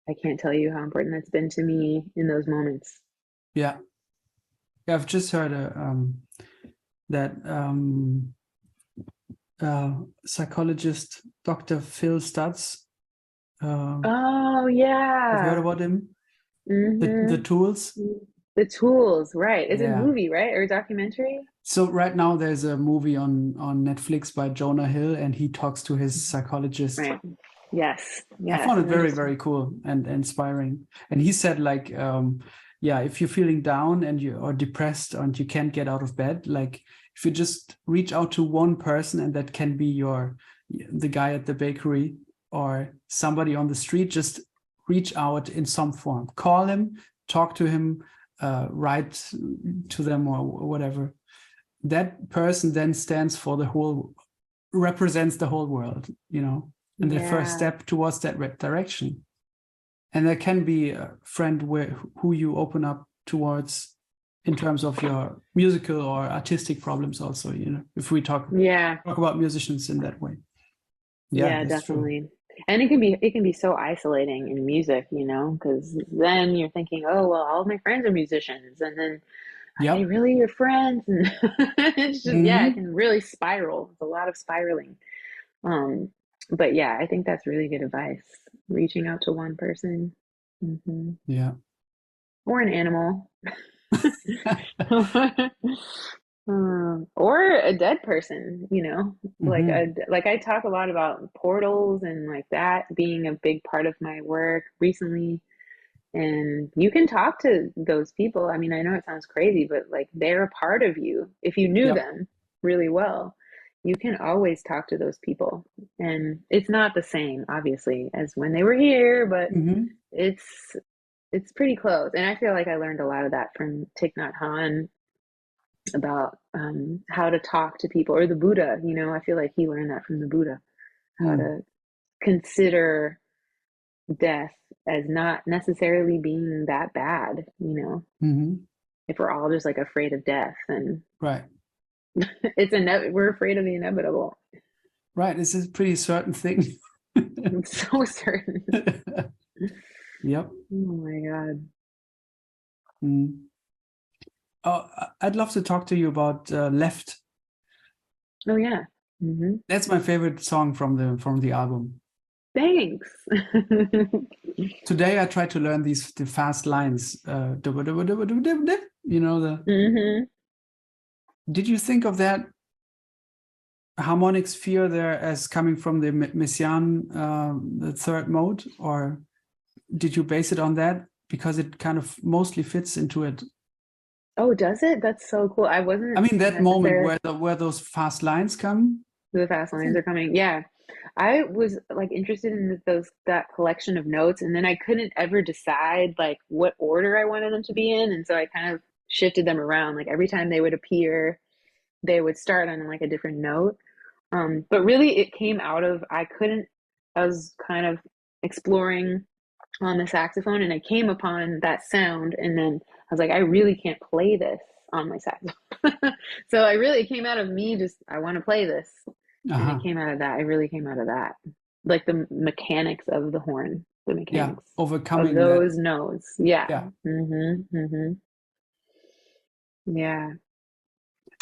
I can't tell you how important that's been to me in those moments. Yeah. Yeah. I've just heard that psychologist Dr. Phil Stutz. Uh, Oh have you heard yeah. about him? The Mm-hmm. Tools. The Tools, right? It's a Yeah. movie, right? Or a documentary? So right now there's a movie on Netflix by Jonah Hill, and he talks to his psychologist. Right. Yes. I Yes. found it And they're very, just very cool and inspiring. And he said, like, yeah, if you're feeling down and you are depressed and you can't get out of bed, like if you just reach out to one person, and that can be the guy at the bakery or somebody on the street, just reach out in some form, call him, talk to him, write to them or whatever. That person then represents the whole world, and the first yeah. step towards that direction. And there can be a friend who you open up towards in terms of your musical or artistic problems also, if we talk Yeah. about musicians in that way. Yeah, Yeah, that's true. definitely. And it can be so isolating in music, because then you're thinking, oh well, all of my friends are musicians, and then are they Yep. really your friends? And it's just yeah, it Hmm. can really spiral. It's a lot of spiraling. Um, but yeah, I think that's really good advice. Reaching out to one person, Yeah. or an animal, or a dead person. Hmm. Like I talk a lot about portals and like that being a big part of my work recently. And you can talk to those people. I mean, I know it sounds crazy, but like they're a part of you. If you knew Yep. them really well, you can always talk to those people. And it's not the same, obviously, as when they were here, but Hmm. it's it's pretty close. And I feel like I learned a lot of that from Thich Nhat Hanh about how to talk to people, or the Buddha, I feel like he learned that from the Buddha, how Mm. to consider death as not necessarily being that bad, Hmm. if we're all just like afraid of death, and Right. we're afraid of the inevitable. Right. This is a pretty certain thing. I'm so certain. Yep. Oh my God. Mm. Oh, I'd love to talk to you about Left. Oh yeah. That's my favorite song from the album. Thanks. Today I tried to learn the fast lines. You know the. hmm Did you think of that harmonic sphere there as coming from the Messiaen, the third mode, or did you base it on that because it kind of mostly fits into it? Oh, does it? That's so cool. I I wasn't mean, that moment necessarily. where those fast lines come. The fast I lines think, are coming. Yeah. I was like interested in that collection of notes, and then I couldn't ever decide like what order I wanted them to be in, and so I kind of shifted them around. Like every time they would appear, they would start on like a different note. But really it came out of I was kind of exploring on the saxophone, and I came upon that sound, and then I was like, I really can't play this on my saxophone. So it came out of me, just I want to play this, and it uh-huh. came out of that. It really came out of that, like the mechanics of the horn, the Yeah, mechanics of overcoming that. those notes. Yeah. Yeah. Yeah.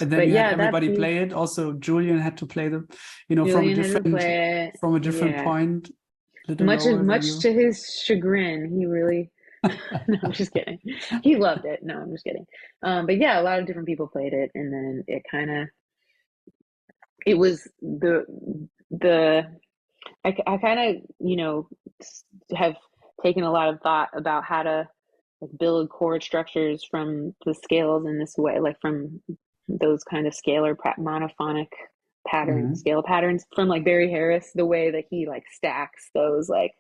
And then But you had yeah, that everybody piece, play it. Also, Julian had to play them, Julian had to play it. from a different Yeah. point, a little Much lower than much you. to his chagrin, he really no, I'm just kidding. He loved it. No, I'm just kidding. But yeah, a lot of different people played it, and then it was the I kind of have taken a lot of thought about how to like build chord structures from the scales in this way, like from those kind of scalar monophonic patterns, Hmm. scale patterns from like Barry Harris, the way that he like stacks those like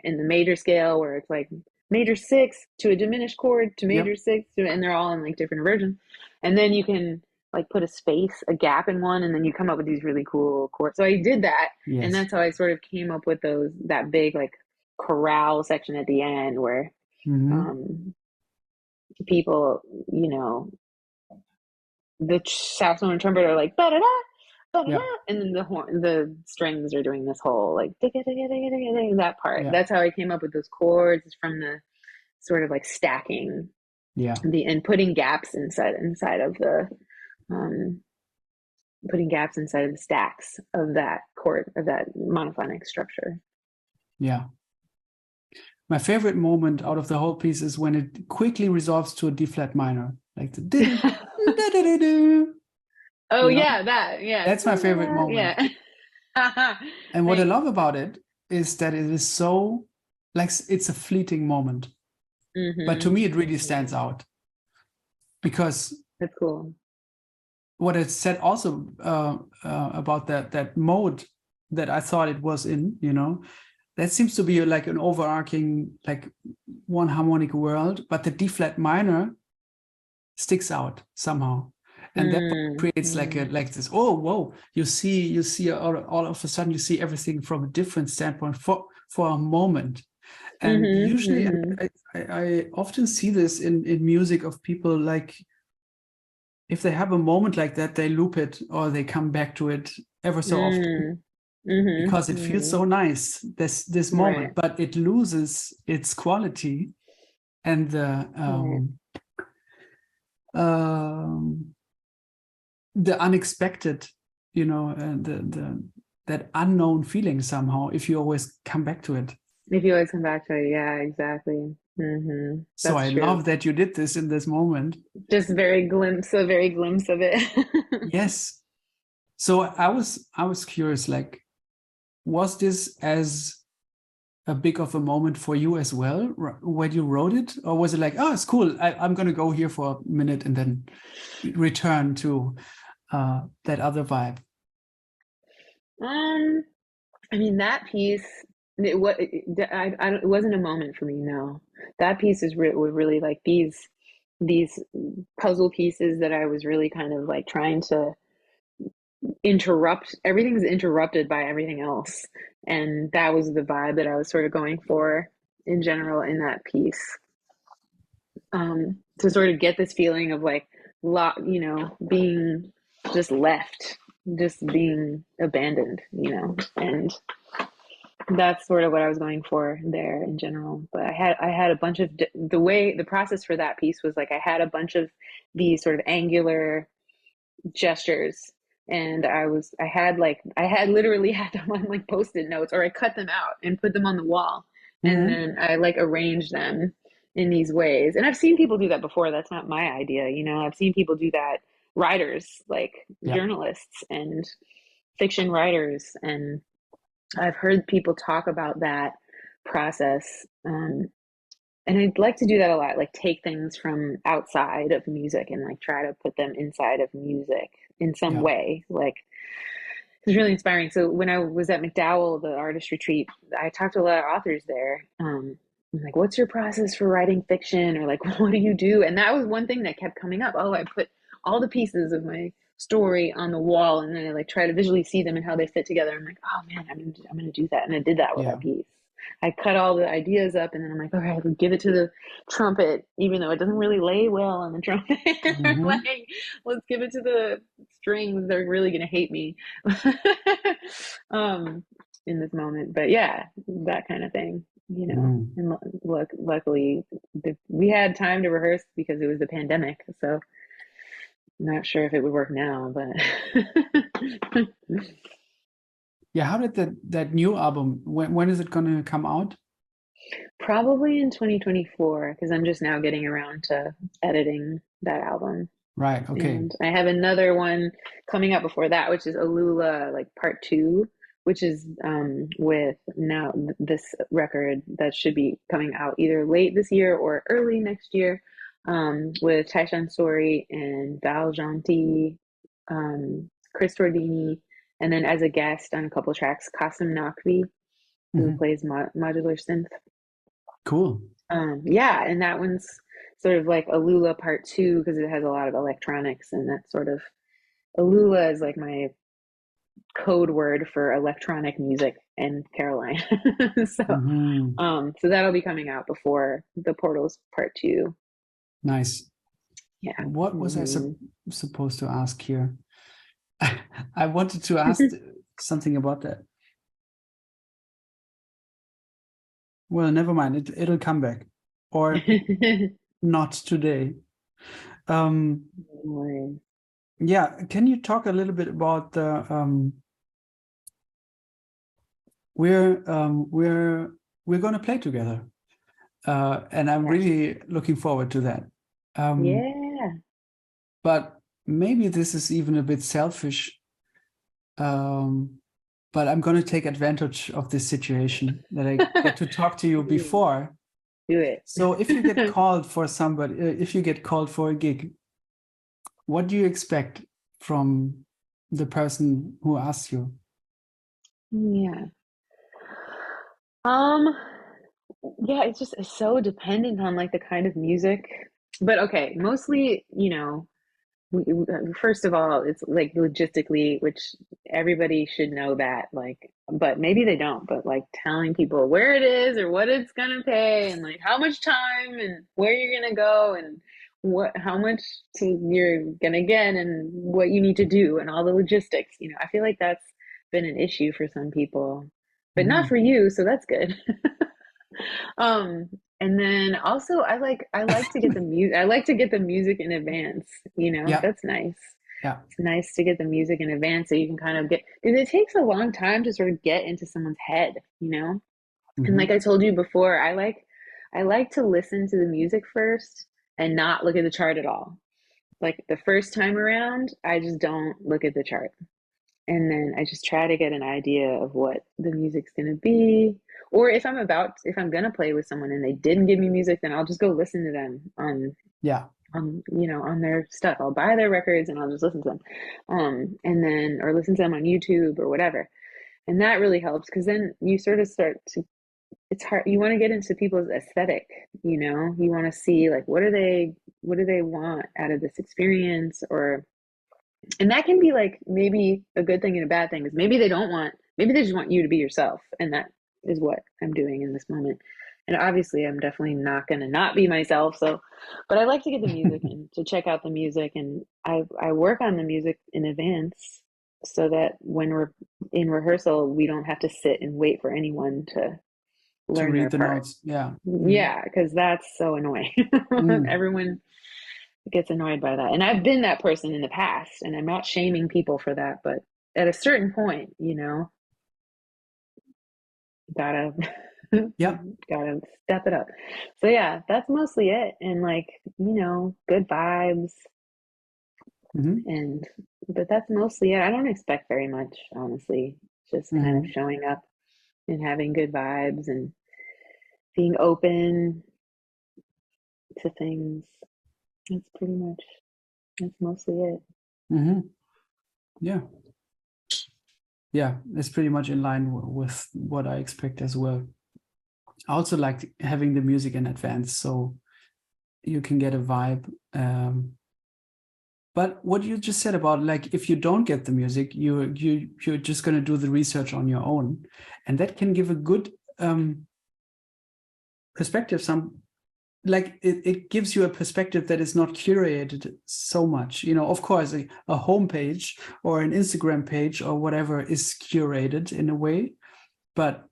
in the major scale where it's like major six to a diminished chord to major Yep. six and they're all in like different versions, and then you can like put a space, a gap in one, and then you come up with these really cool chords. So I did that, and Yes. that's how I sort of came up with that big like chorale section at the end where Hmm. um people, the saxophone and trumpet are like da da da da da, Yeah. and then the strings are doing this whole like that part. Yeah. That's how I came up with those chords, is from the sort of like stacking Yeah. the and putting gaps inside of the um putting gaps inside of the stacks of that chord of that monophonic structure. Yeah. My favorite moment out of the whole piece is when it quickly resolves to a D flat minor, like the do do do. Oh You know, yeah, that yeah that's my favorite moment. yeah. And what I Thanks. love about it is that it is so like it's a fleeting moment, but to me it really stands out because That's cool. what it said also about that mode that I thought it was in, that seems to be like an overarching like one harmonic world, but the D flat minor sticks out somehow, and that creates like this. Oh, whoa! You see all of a sudden you see everything from a different standpoint for a moment. And usually, I often see this in music of people, like if they have a moment like that, they loop it or they come back to it ever so often because it feels so nice, this moment, Right. but it loses its quality and Right. um, the unexpected, the that unknown feeling somehow if you always come back to it. If you always come back to it, yeah, exactly. So That's I true. love that you did this in this moment. Just very glimpse of it. Yes. So I was curious, like, was this as a big of a moment for you as well when you wrote it, or was it like, oh, it's cool, I'm going to go here for a minute and then return to that other vibe? Um, I mean that piece. It wasn't a moment for me. No, that piece was really like these. these puzzle pieces that I was really kind of like trying to interrupt. Everything's interrupted by everything else, and that was the vibe that I was sort of going for in general in that piece. To sort of get this feeling of like being just left, just being abandoned, and that's sort of what I was going for there in general. But I had a bunch of the process for that piece was like I had a bunch of these sort of angular gestures, and I had literally had them on like post-it notes, or I cut them out and put them on the wall, and Hmm. then I like arranged them in these ways. And I've seen people do that before. That's not my idea. I've seen people do that, writers, like Yeah. journalists and fiction writers, and I've heard people talk about that process. And I'd like to do that a lot, like take things from outside of music and like try to put them inside of music in some Yeah. way. Like it's really inspiring. So when I was at McDowell, the artist retreat, I talked to a lot of authors there. Like, what's your process for writing fiction? Or like, what do you do? And that was one thing that kept coming up. Oh, I put all the pieces of my story on the wall, and then I like try to visually see them and how they fit together. I'm like, oh man, I'm gonna do that, and I did that with that Yeah. piece. I cut all the ideas up, and then I'm like, all right, give it to the trumpet, even though it doesn't really lay well on the trumpet. Hmm. Like, let's give it to the strings. They're really gonna hate me um, in this moment. But yeah, that kind of thing, Mm. And luckily, we had time to rehearse because it was the pandemic. So I'm not sure if it would work now, but Yeah. How did that new album, when is it going to come out? probably in 2024, because I'm just now getting around to editing that album. Right. Okay. And I have another one coming up before that, which is Alula, like part two, which is with now this record that should be coming out either late this year or early next year, with Taishan Sori and Val Janti, Chris Tordini, and then as a guest on a couple tracks, Kasim Nakvi, who Hmm. plays modular synth. Cool. Yeah, and that one's sort of like Alula part two because it has a lot of electronics, and that sort of Alula is like my code word for electronic music in Caroline. So, Hmm. so that'll be coming out before the Portals part two. Nice. Yeah. What was I Hmm. supposed to ask here? I wanted to ask something about that. Well, never mind. It'll come back, or not today. Um, yeah. Can you talk a little bit about the we're going to play together, and I'm Yeah. really looking forward to that. Um, Yeah. but maybe this is even a bit selfish. But I'm going to take advantage of this situation that I get to talk to you before. Do it. So if you get called for somebody, if you get called for a gig, what do you expect from the person who asks you? Yeah. Um, yeah, it's so dependent on like the kind of music. But okay, mostly, first of all, it's like logistically, which everybody should know that, like, but maybe they don't, but like telling people where it is or what it's gonna pay and like how much time and where you're gonna go and how much you're gonna get and what you need to do and all the logistics. I feel like that's been an issue for some people, but not Mhm. for you, so that's good. Um, and then also I like to get the music. I like to get the music in advance, Yeah, That's nice. yeah. It's nice to get the music in advance so you can kind of get because it takes a long time to sort of get into someone's head. And like Hmm. I told you before, I like to listen to the music first and not look at the chart at all. Like the first time around, I just don't look at the chart. And then I just try to get an idea of what the music's gonna be. Or if I'm gonna play with someone and they didn't give me music, then I'll just go listen to them Yeah. on their stuff. I'll buy their records and I'll just listen to them. And then or listen to them on YouTube or whatever. And that really helps because then you sort of start to it's hard. You want to get into people's aesthetic, you know, you want to see like, what do they want out of this experience? Or, and that can be like maybe a good thing and a bad thing, is maybe they don't want, maybe they just want you to be yourself. And that is what I'm doing in this moment. And obviously I'm definitely not going to not be myself. So, but I like to get the music and to check out the music. And I work on the music in advance so that when we're in rehearsal, we don't have to sit and wait for anyone to To learn read their the part. notes. Yeah. Yeah, because that's so annoying. Mm. Everyone gets annoyed by that. And I've been that person in the past, and I'm not shaming people for that, but at a certain point, you know, gotta Yeah. gotta step it up. So yeah, that's mostly it. And like, you know, good vibes Hmm. and but that's mostly it. I don't expect very much, honestly. Just kind of Hmm. showing up and having good vibes and being open to things. That's pretty much that's mostly it. Hmm. Yeah. Yeah, it's pretty much in line with what I expect as well. I also like having the music in advance so you can get a vibe. But what you just said about like if you don't get the music, you're just going to do the research on your own, and that can give a good perspective. It gives you a perspective that is not curated so much. You know, of course, a homepage or an Instagram page or whatever is curated in a way, but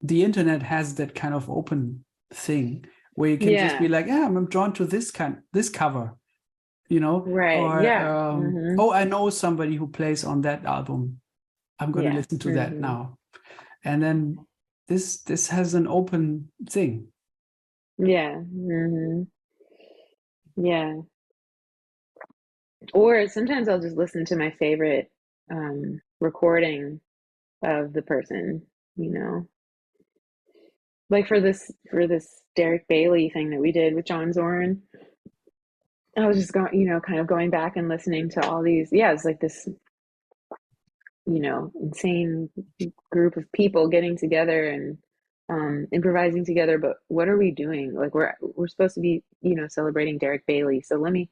the internet has that kind of open thing where you can just Yeah, be like, yeah, I'm drawn to this cover, you know, right. or Yeah. Mm-hmm. oh, I know somebody who plays on that album. I'm going to Yeah. listen to that Mm-hmm. now. And then this has an open thing. Yeah. Mm-hmm. Yeah. Or sometimes I'll just listen to my favorite recording of the person, you know. Like for this Derek Bailey thing that we did with John Zorn. I was just going, you know, kind of going back and listening to all these. Yeah, it's like this, you know, insane group of people getting together and improvising together. But what are we doing? Like we're supposed to be, you know, celebrating Derek Bailey. So let me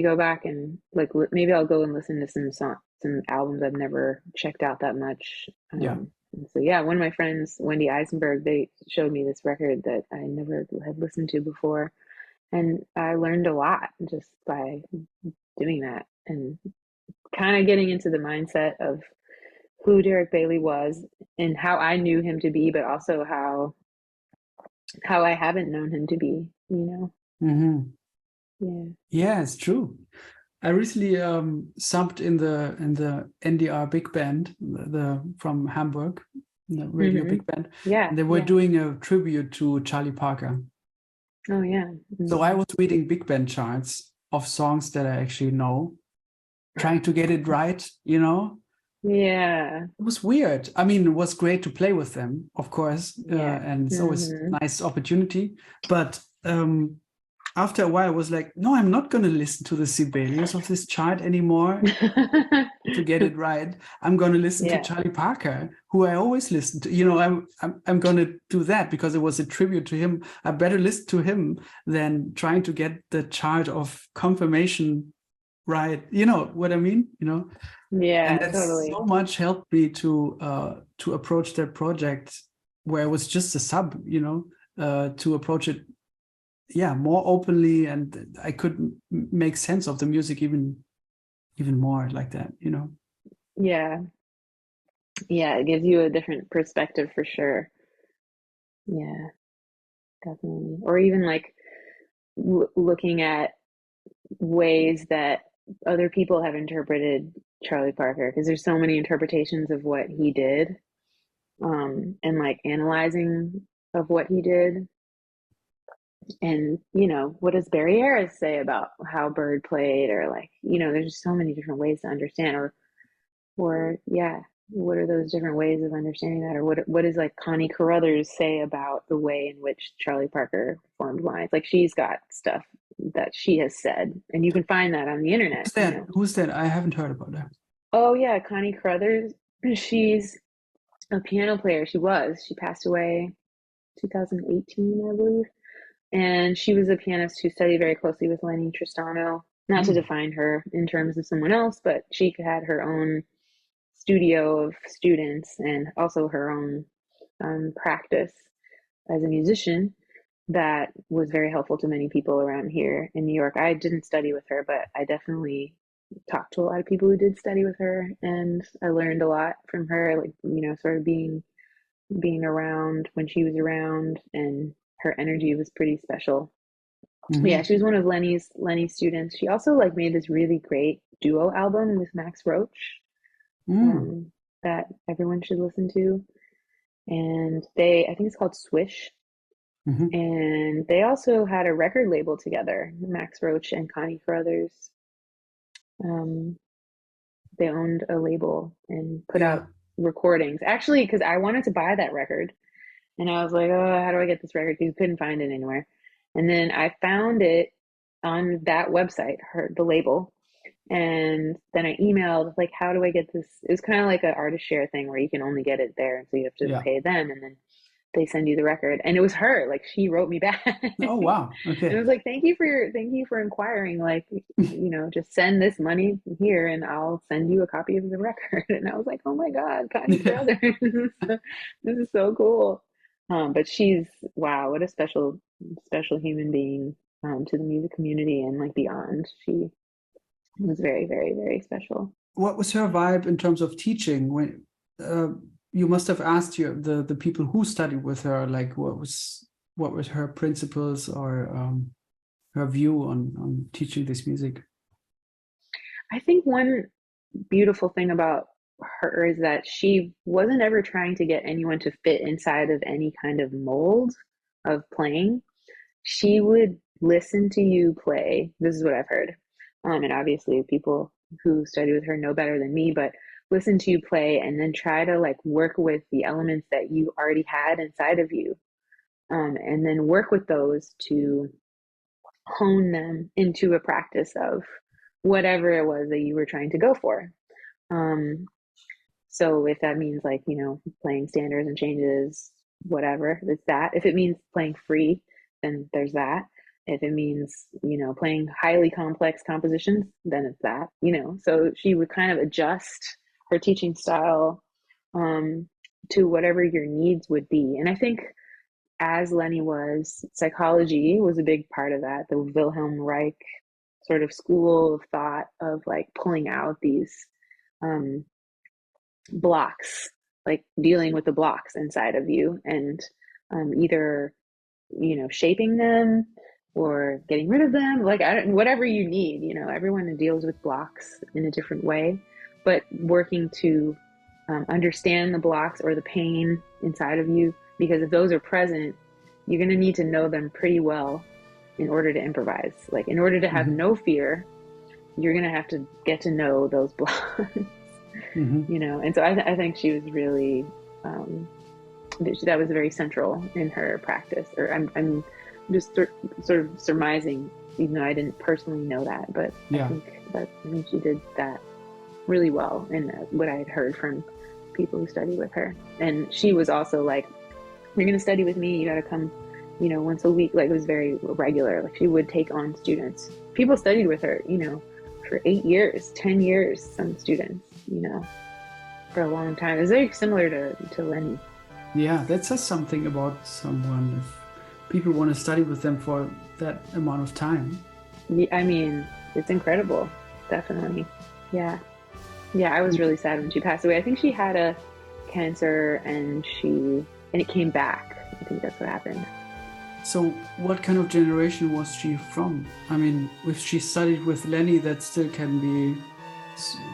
go back and like maybe I'll go and listen to some albums I've never checked out that much. Yeah. So yeah, one of my friends, Wendy Eisenberg, they showed me this record that I never had listened to before, and I learned a lot just by doing that and kind of getting into the mindset of who Derek Bailey was and how I knew him to be, but also how I haven't known him to be, you know? Mm-hmm. Yeah. Yeah, it's true. I recently subbed in the NDR big band, the from Hamburg, the radio Mm-hmm. big band, Yeah. and they were Yeah. doing a tribute to Charlie Parker. Oh, yeah. So I Mm-hmm. was reading big band charts of songs that I actually know, trying to get it right, you know. Yeah. It was weird. I mean, it was great to play with them, of course, Yeah. and it's always Mm-hmm. a nice opportunity. But after a while, I was like, no, I'm not going to listen to the Sibelius of this chart anymore to get it right. I'm going to listen to Yeah. Charlie Parker, who I always listen to. You know, I'm going to do that because it was a tribute to him. I better listen to him than trying to get the chart of confirmation right. You know what I mean? You know, and Yeah, that's totally. so much helped me to approach that project where it was just a sub. You know, to approach it, yeah, more openly, and I could make sense of the music even more like that. You know. Yeah. Yeah, it gives you a different perspective for sure. Yeah, definitely. Or even like looking at ways that other people have interpreted Charlie Parker, because there's so many interpretations of what he did, and like analyzing of what he did. And, you know, what does Barry Harris say about how Bird played? Or like, you know, there's just so many different ways to understand. Or yeah, what are those different ways of understanding that? Or what does like Connie Crothers say about the way in which Charlie Parker formed lines? Like she's got stuff that she has said, and you can find that on the internet, Who's you that? know. Who's that? I haven't heard about that. Oh yeah, Connie Crothers. She's a piano player. She passed away 2018, I believe. And she was a pianist who studied very closely with Lenny Tristano. Not to define her in terms of someone else, but she had her own studio of students and also her own practice as a musician that was very helpful to many people around here in New York. I didn't study with her, but I definitely talked to a lot of people who did study with her, and I learned a lot from her, like, sort of being around when she was around, and her energy was pretty special. Yeah, she was one of Lenny's students. She also like made this really great duo album with Max Roach that everyone should listen to. And I think it's called Swish. And they also had a record label together, Max Roach and Connie Crothers. They owned a label and put out recordings. Actually, because I wanted to buy that record. And I was like, oh, how do I get this record? Because I couldn't find it anywhere. And then I found it on that website, the label. And then I emailed, like, how do I get this? It was kind of like an artist share thing where you can only get it there. And so you have to pay them. And then they send you the record. And it was her. Like, she wrote me back. Oh, wow. Okay. And it was like, thank you for inquiring. Like, just send this money here and I'll send you a copy of the record. And I was like, oh my God, Connie Crothers. This is so cool. But she's, wow, what a special human being to the music community and like beyond. She was very, very, very special. What was her vibe in terms of teaching? When you must have asked the people who studied with her, like what was her principles or her view on teaching this music? I think one beautiful thing about her is that she wasn't ever trying to get anyone to fit inside of any kind of mold of playing. She would listen to you play. This is what I've heard. And obviously people who study with her know better than me, but listen to you play and then try to like work with the elements that you already had inside of you. And then work with those to hone them into a practice of whatever it was that you were trying to go for. So if that means like, playing standards and changes, whatever, it's that. If it means playing free, then there's that. If it means, playing highly complex compositions, then it's that, So she would kind of adjust her teaching style to whatever your needs would be. And I think as Lenny was, psychology was a big part of that, the Wilhelm Reich sort of school of thought of like pulling out these blocks, like dealing with the blocks inside of you and either, shaping them or getting rid of them, like whatever you need, everyone deals with blocks in a different way, but working to understand the blocks or the pain inside of you, because if those are present, you're going to need to know them pretty well in order to improvise. Like in order to have no fear, you're going to have to get to know those blocks. And so I think she was really, that was very central in her practice. Or I'm just sort of surmising, even though I didn't personally know that, but I think she did that really well in what I had heard from people who studied with her. And she was also like, you're going to study with me, you got to come, once a week. Like it was very regular. Like she would take on students. People studied with her, for 8 years, 10 years, some students, for a long time. It was very similar to Lenny. Yeah, that says something about someone if people want to study with them for that amount of time. I mean, it's incredible. Definitely. Yeah. Yeah, I was really sad when she passed away. I think she had a cancer and it came back. I think that's what happened. So what kind of generation was she from? I mean, if she studied with Lenny, that still can be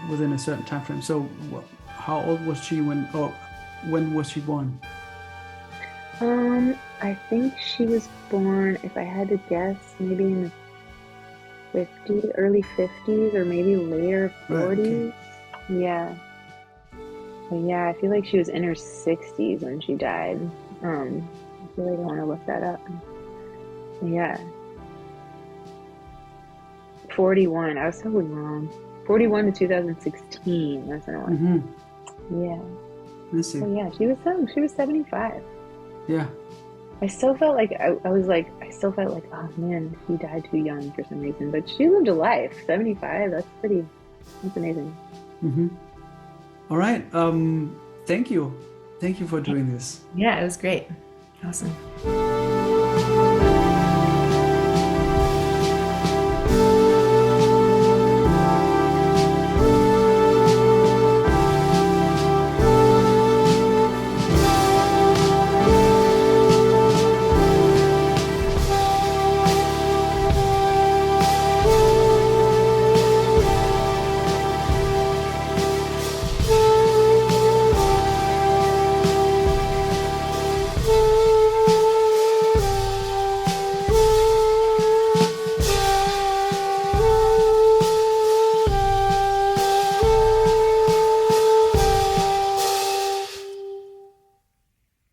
within a certain time frame. So how old was she when was she born? I think she was born, if I had to guess, maybe in the early 50s or maybe later 40s. Right, okay. Yeah. But yeah, I feel like she was in her 60s when she died. I feel like I want to look that up. Yeah. 41. I was totally wrong. 41 to 2016. That's what I was. Yeah. I see. So yeah, she was 75. Yeah. I still felt like I was like I still felt like, oh man, he died too young for some reason. But she lived a life. 75, that's amazing. Hmm. All right. Thank you. Thank you for doing this. Yeah, it was great. Awesome.